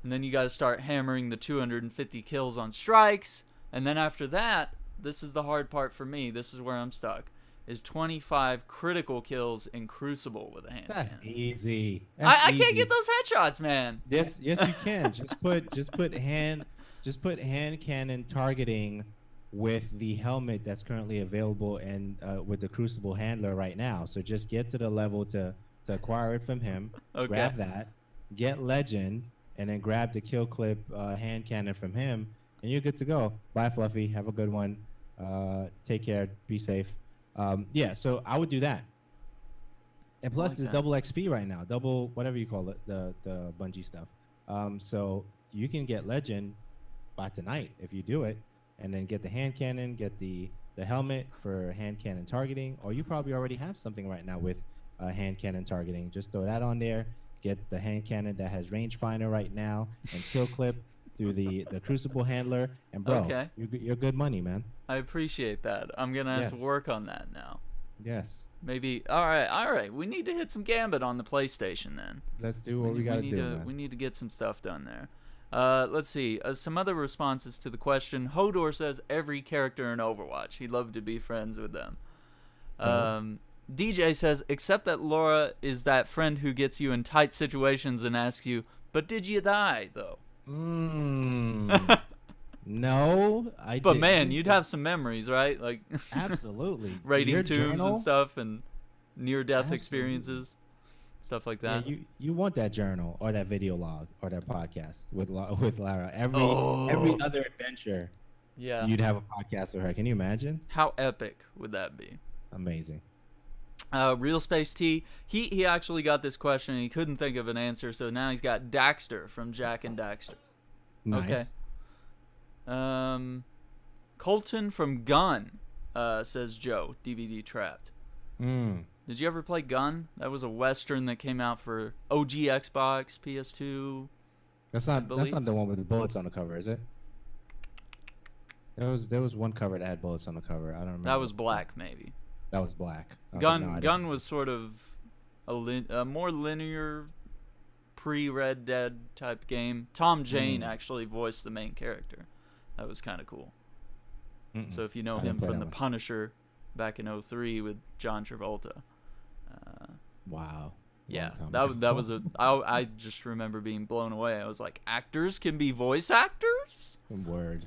And then you got to start hammering the 250 kills on strikes, and then after that, this is the hard part for me. This is where I'm stuck. Is 25 critical kills in Crucible with a hand cannon. That's easy. I can't get those headshots, man. Yes, you can. just put hand cannon targeting with the helmet that's currently available and with the Crucible handler right now. So just get to the level to acquire it from him. Grab that, get Legend, and then grab the kill clip hand cannon from him, and you're good to go. Bye, Fluffy. Have a good one. Take care. Be safe. Yeah, so I would do that. And plus, there's double XP right now. Double whatever you call it, the Bungie stuff. So you can get Legend by tonight if you do it, and then get the hand cannon, get the helmet for hand cannon targeting, or you probably already have something right now with hand cannon targeting. Just throw that on there. Get the hand cannon that has rangefinder right now and kill clip through the crucible handler, and bro, Okay. you're good money, man. I appreciate that. I'm gonna have to Yes. work on that now. Yes. Maybe. All right. We need to hit some Gambit on the PlayStation then. Let's do what we gotta do, man. We need to get some stuff done there. Let's see. Some other responses to the question. Hodor says every character in Overwatch. He'd love to be friends with them. DJ says, except that Laura is that friend who gets you in tight situations and asks you, but did you die, though? No, I But didn't. man, you'd have some memories, right? Like Absolutely. raiding Your tombs journal? and stuff and near-death Absolutely. experiences, stuff like Yeah, that. you want that journal or that video log or that podcast with Lara. Every Oh. other adventure, Yeah. you'd have a podcast with her. Can you imagine? How epic would that be? Amazing. Real Space T, he actually got this question and he couldn't think of an answer, so now he's got Daxter from Jack and Daxter. Nice. Okay. Colton from Gun, says Joe, DVD Trapped. Did you ever play Gun? That was a Western that came out for OG Xbox, PS2. That's not the one with the bullets on the cover, is it? There was one cover that had bullets on the cover. I don't remember. That was black, maybe. That was black. Okay, Gun no, I Gun didn't. was sort of a more linear pre-Red Dead type game. Tom Jane actually voiced the main character. That was kind of cool. So if you know I didn't him play from that The one. Punisher back in 2003 with John Travolta. Wow. Yeah, Long time that ago. was I just remember being blown away. I was like, actors can be voice actors? Word.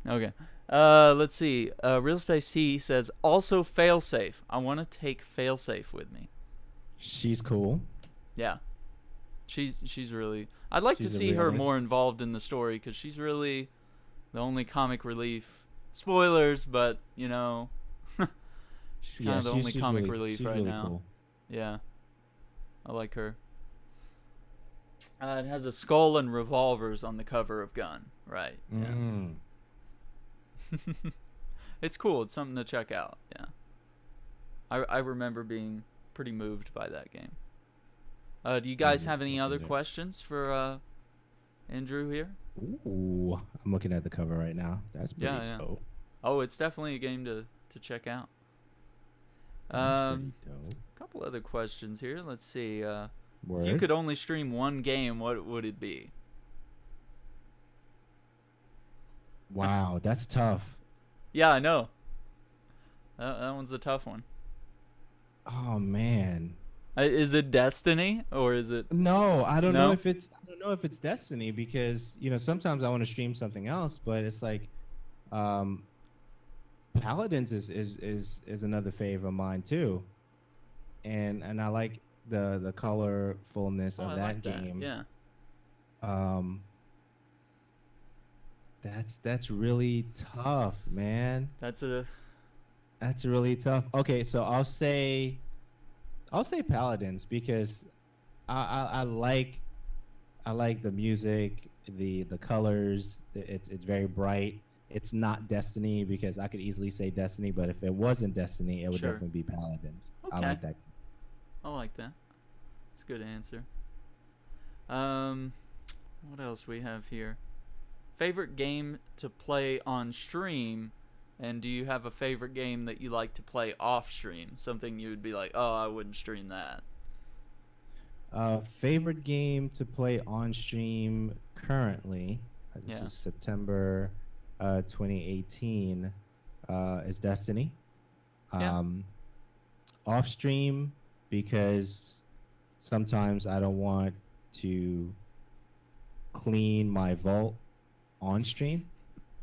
Okay. Let's see. Real Space T says, also Failsafe. I want to take Failsafe with me. She's cool. Yeah. She's really... I'd like to She's a see her realist. more involved in the story because she's really the only comic relief. Spoilers, but, you know, she's kind of the only she's comic really, relief she's right really now. Cool. Yeah. I like her. It has a skull and revolvers on the cover of Gun. Right. Yeah. It's cool. It's something to check out. Yeah. I remember being pretty moved by that game. Do you guys have any other questions for Andrew here? Ooh, I'm looking at the cover right now. That's pretty dope. Oh, it's definitely a game to check out. That's pretty dope. A couple other questions here. Let's see. If Word. you could only stream one game, what would it be? Wow, that's tough. Yeah, I know. That one's a tough one. Oh man. Is it Destiny or is it? No, I don't know No? if it's Destiny because sometimes I want to stream something else, but it's like Paladins is another fave of mine too. And I like the colorfulness of I that like game. That. Yeah. That's really tough, man. That's really tough. Okay, so I'll say Paladins because I like the music, the colors. It's very bright. It's not Destiny because I could easily say Destiny, but if it wasn't Destiny, it would Sure. definitely be Paladins. Okay. I like that. I like that. It's a good answer. What else we have here? Favorite game to play on stream, and do you have a favorite game that you like to play off stream? Something you would be like, oh, I wouldn't stream that. Favorite game to play on stream currently. This is September 2018. Is Destiny. Yeah. Off stream because sometimes I don't want to clean my vault on stream.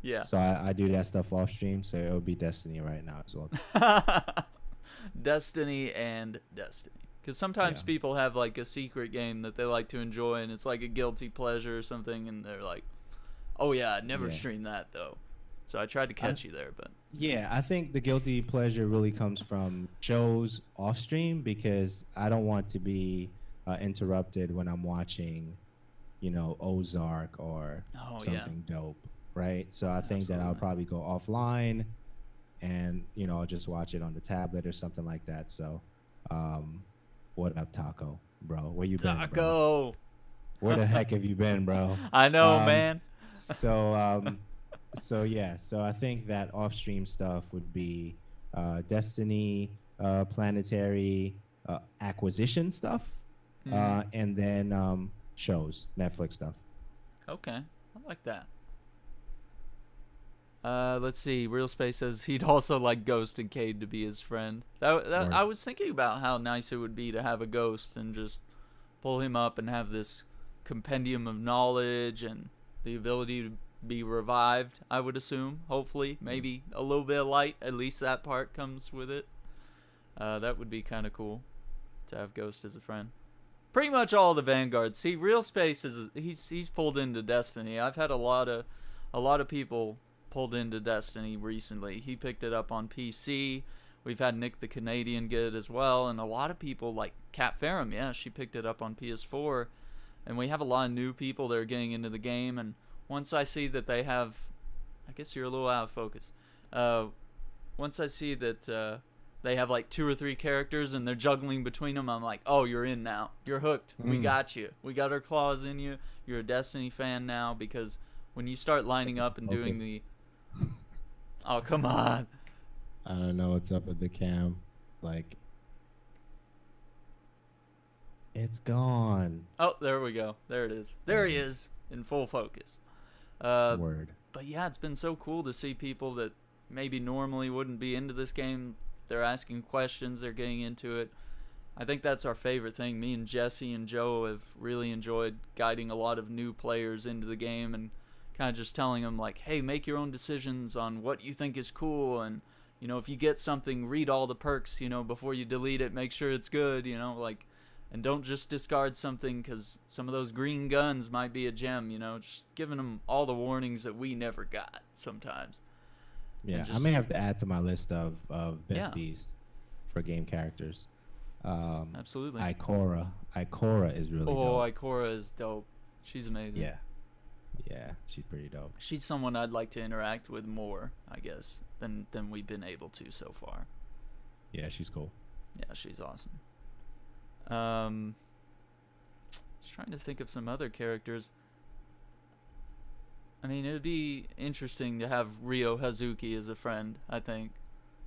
Yeah. So I do that stuff off stream. So it would be Destiny right now as well. Destiny and Destiny. Because sometimes Yeah. people have like a secret game that they like to enjoy and it's like a guilty pleasure or something and they're like, oh yeah, I'd never Yeah. stream that though. So I tried to catch you there, but Yeah, I think the guilty pleasure really comes from shows off stream because I don't want to be interrupted when I'm watching, Ozark or something dope, right? So I think that I'll Absolutely. probably go offline and I'll just watch it on the tablet or something like that. So, what up, Taco, bro? Where you been, bro? Taco. Where the heck have you been, bro? I know, Um, man. so, yeah. So I think that off-stream stuff would be Destiny, planetary acquisition stuff, and then shows, Netflix stuff. Okay, I like that. Let's see. Real Space says he'd also like Ghost and Cade to be his friend. Word. I was thinking about how nice it would be to have a Ghost and just pull him up and have this compendium of knowledge and the ability to be revived. I would assume, hopefully, maybe a little bit of light. At least that part comes with it. That would be kind of cool to have Ghost as a friend. Pretty much all the Vanguards. See, Real Space is he's pulled into Destiny. I've had a lot of people pulled into Destiny recently. He picked it up on PC. We've had Nick the Canadian get it as well, and a lot of people like Kat Ferrum. Yeah, she picked it up on PS4, and we have a lot of new people that are getting into the game. And once I see that they have, I guess you're a little out of focus. Once I see that they have like 2 or 3 characters and they're juggling between them, I'm like, oh, you're in now. You're hooked. We got you. We got our claws in you. You're a Destiny fan now, because when you start lining up and doing the... Oh, come on. I don't know what's up with the cam. Like, it's gone. Oh, there we go. There it is. There he is in full focus. Word. But yeah, it's been so cool to see people that maybe normally wouldn't be into this game. They're asking questions. They're getting into it. I think that's our favorite thing. Me and Jesse and Joe have really enjoyed guiding a lot of new players into the game and kind of just telling them, like, hey, make your own decisions on what you think is cool. And, if you get something, read all the perks, before you delete it. Make sure it's good, like, and don't just discard something because some of those green guns might be a gem, just giving them all the warnings that we never got sometimes. Yeah, I may have to add to my list of besties for game characters. Absolutely. Ikora is really dope. Ikora is dope. She's amazing. Yeah, she's pretty dope. She's someone I'd like to interact with more, I guess, than we've been able to so far. Yeah, she's cool. Yeah, she's awesome. Just trying to think of some other characters. I mean, it would be interesting to have Ryo Hazuki as a friend, I think,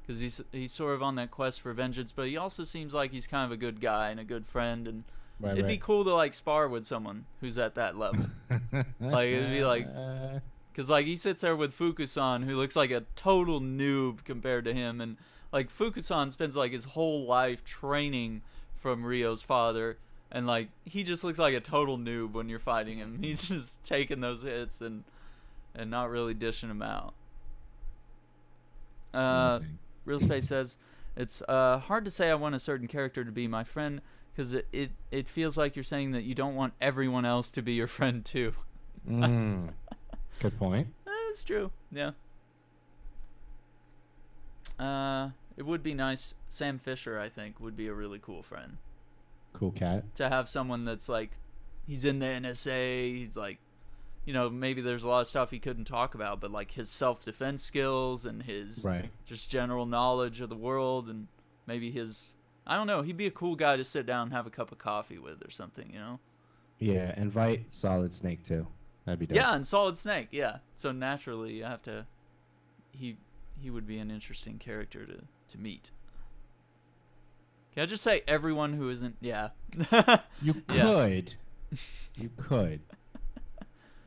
because he's sort of on that quest for vengeance, but he also seems like he's kind of a good guy and a good friend, and it'd be cool to like spar with someone who's at that level. Like, it'd be like, because like he sits there with Fukusan, who looks like a total noob compared to him, and like Fukusan spends like his whole life training from Ryo's father, and like he just looks like a total noob when you're fighting him. He's just taking those hits and not really dishing them out. Real Space says, it's hard to say I want a certain character to be my friend, because it feels like you're saying that you don't want everyone else to be your friend too. Good point. That's true. Yeah. It would be nice. Sam Fisher, I think, would be a really cool friend. Cool cat. To have someone that's like, he's in the NSA, he's like, maybe there's a lot of stuff he couldn't talk about, but like his self-defense skills and his just general knowledge of the world, and maybe his, I don't know, he'd be a cool guy to sit down and have a cup of coffee with or something, Yeah, invite Solid Snake too. That'd be dope. Yeah, and Solid Snake, yeah. So naturally, you have to, he would be an interesting character to meet. Can I just say everyone who isn't, yeah. You could. You could.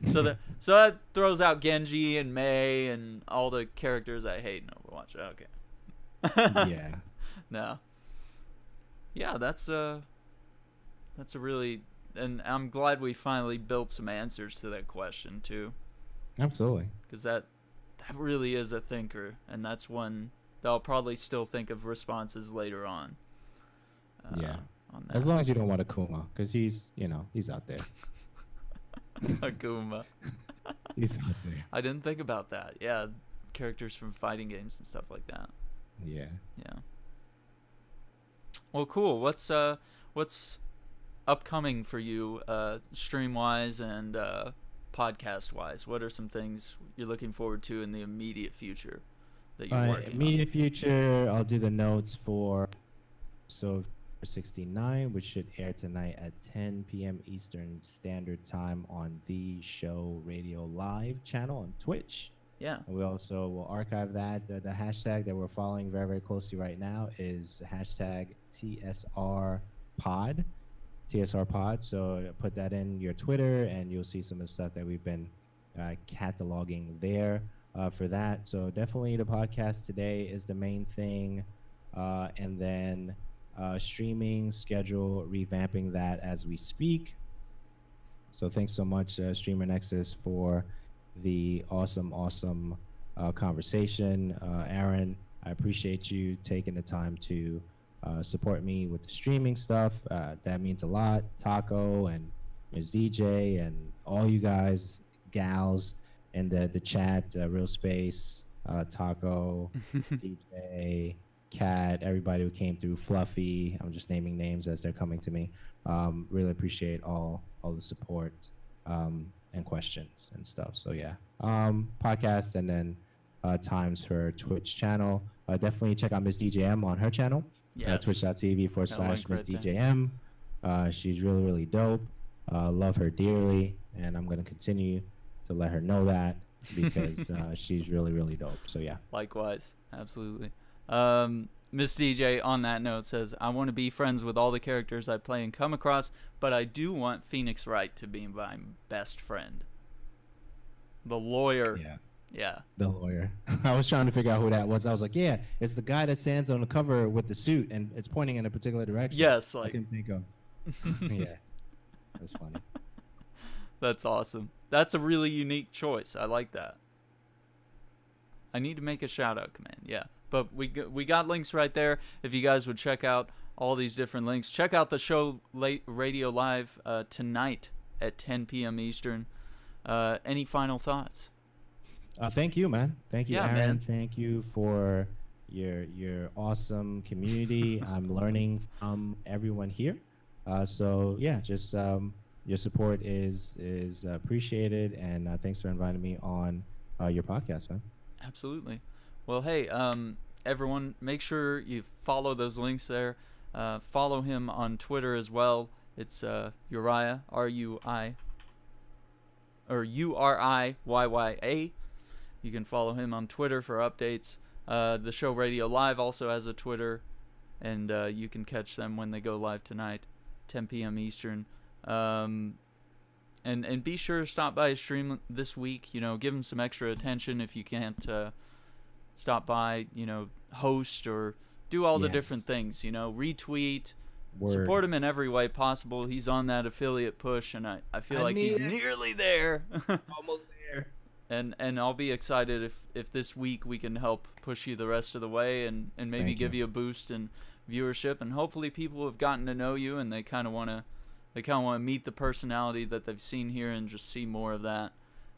So that throws out Genji and Mei and all the characters I hate in Overwatch. Okay. Yeah. No. Yeah, that's a really, and I'm glad we finally built some answers to that question too. Absolutely. Because that really is a thinker, and that's one that I'll probably still think of responses later on. Yeah. On that. As long as you don't want Akuma, because he's out there. Akuma. He's out there. I didn't think about that. Yeah, characters from fighting games and stuff like that. Yeah. Yeah. Well, cool. What's upcoming for you, stream wise and podcast wise? What are some things you're looking forward to in the immediate future that you're working Immediate future, I'll do the notes for so 69, which should air tonight at 10 p.m. Eastern Standard Time on the Show Radio Live channel on Twitch. Yeah. And we also will archive that. The hashtag that we're following very, very closely right now is hashtag TSR Pod. TSR Pod. So put that in your Twitter, and you'll see some of the stuff that we've been cataloging there for that. So definitely the podcast today is the main thing. And then streaming schedule, revamping that as we speak. So thanks so much, Streamer Nexus, for the awesome conversation. Aaron, I appreciate you taking the time to support me with the streaming stuff. That means a lot. Taco and Ms. DJ and all you guys, gals in the chat, Real Space, Taco, DJ, Cat, everybody who came through, Fluffy. I'm just naming names as they're coming to me. Really appreciate all the support and questions and stuff. So yeah, podcast, and then times for Twitch channel. Definitely check out Miss DJM on her channel. Yes. Twitch.tv/Miss DJM. She's really, really dope. Love her dearly, and I'm gonna continue to let her know that because she's really, really dope. So yeah. Likewise, absolutely. Miss DJ on that note says, I want to be friends with all the characters I play and come across, but I do want Phoenix Wright to be my best friend. The lawyer. Yeah. The lawyer. I was trying to figure out who that was. I was like, yeah, it's the guy that stands on the cover with the suit and it's pointing in a particular direction. Yes, I can think of. Yeah. That's funny. That's awesome. That's a really unique choice. I like that. I need to make a shout out command. Yeah. But we got links right there. If you guys would check out all these different links, check out the show Radio Live tonight at 10 p.m. Eastern. Any final thoughts? Thank you, man. Thank you, yeah, Aaron. Man. Thank you for your awesome community. I'm learning from everyone here. So yeah, just your support is appreciated, and thanks for inviting me on your podcast, man. Absolutely. Well, hey, everyone, make sure you follow those links there. Follow him on Twitter as well. It's Uriyya, R-U-I, or U-R-I-Y-Y-A. You can follow him on Twitter for updates. The show Radio Live also has a Twitter, and you can catch them when they go live tonight, 10 p.m. Eastern. And be sure to stop by a stream this week. You know, give him some extra attention if you can't stop by, you know, host or do all the different things, you know, retweet, support him in every way possible. He's on that affiliate push, and I feel like he's nearly there. Almost there. And I'll be excited if this week we can help push you the rest of the way and maybe give you a boost in viewership, and hopefully people have gotten to know you and they kind of want to meet the personality that they've seen here and just see more of that.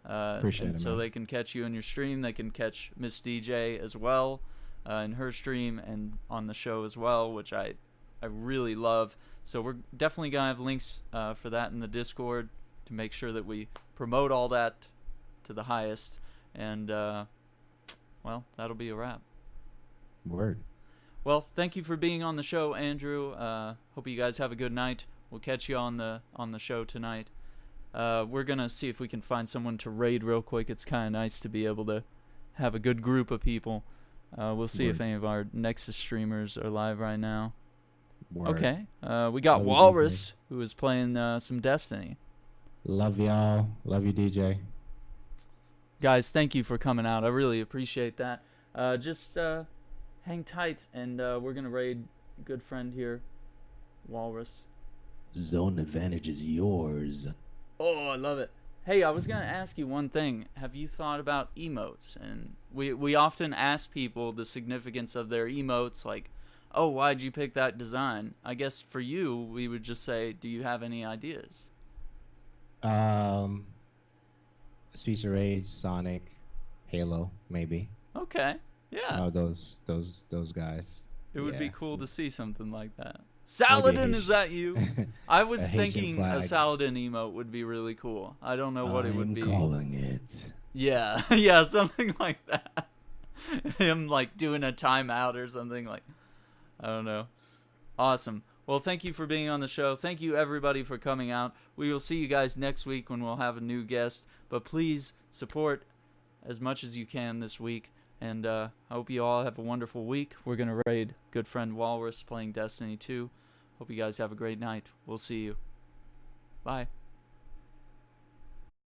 Appreciate it, so man. they can catch you in your stream. They can catch Miss DJ as well in her stream and on the show as well, which I really love. So we're definitely going to have links for that in the Discord to make sure that we promote all that to the highest. And, well, that'll be a wrap. Word. Well, thank you for being on the show, Andrew. Hope you guys have a good night. We'll catch you on the show tonight. We're going to see if we can find someone to raid real quick. It's kind of nice to be able to have a good group of people. We'll see if any of our Nexus streamers are live right now. Word. Okay. We got Walrus, who is playing some Destiny. Love y'all. Love you, DJ. Guys, thank you for coming out. I really appreciate that. Just hang tight, and we're going to raid a good friend here, Walrus. Zone advantage is yours. Oh, I love it. Hey, I was going to ask you one thing. Have you thought about emotes? And we often ask people the significance of their emotes, like, oh, why'd you pick that design? I guess for you, we would just say, do you have any ideas? Streets of Rage, Sonic, Halo, maybe. Okay, yeah. Those guys. It would be cool to see something like that. Saladin, is that you? I was a Haitian thinking flag. a Saladin emote would be really cool. I don't know what it would be. I'm calling it. Yeah, yeah, something like that. Him like doing a timeout or something like. I don't know. Awesome. Well, thank you for being on the show. Thank you everybody for coming out. We will see you guys next week when we'll have a new guest. But please support as much as you can this week. And I hope you all have a wonderful week. We're going to raid good friend Walrus playing Destiny 2. Hope you guys have a great night. We'll see you. Bye.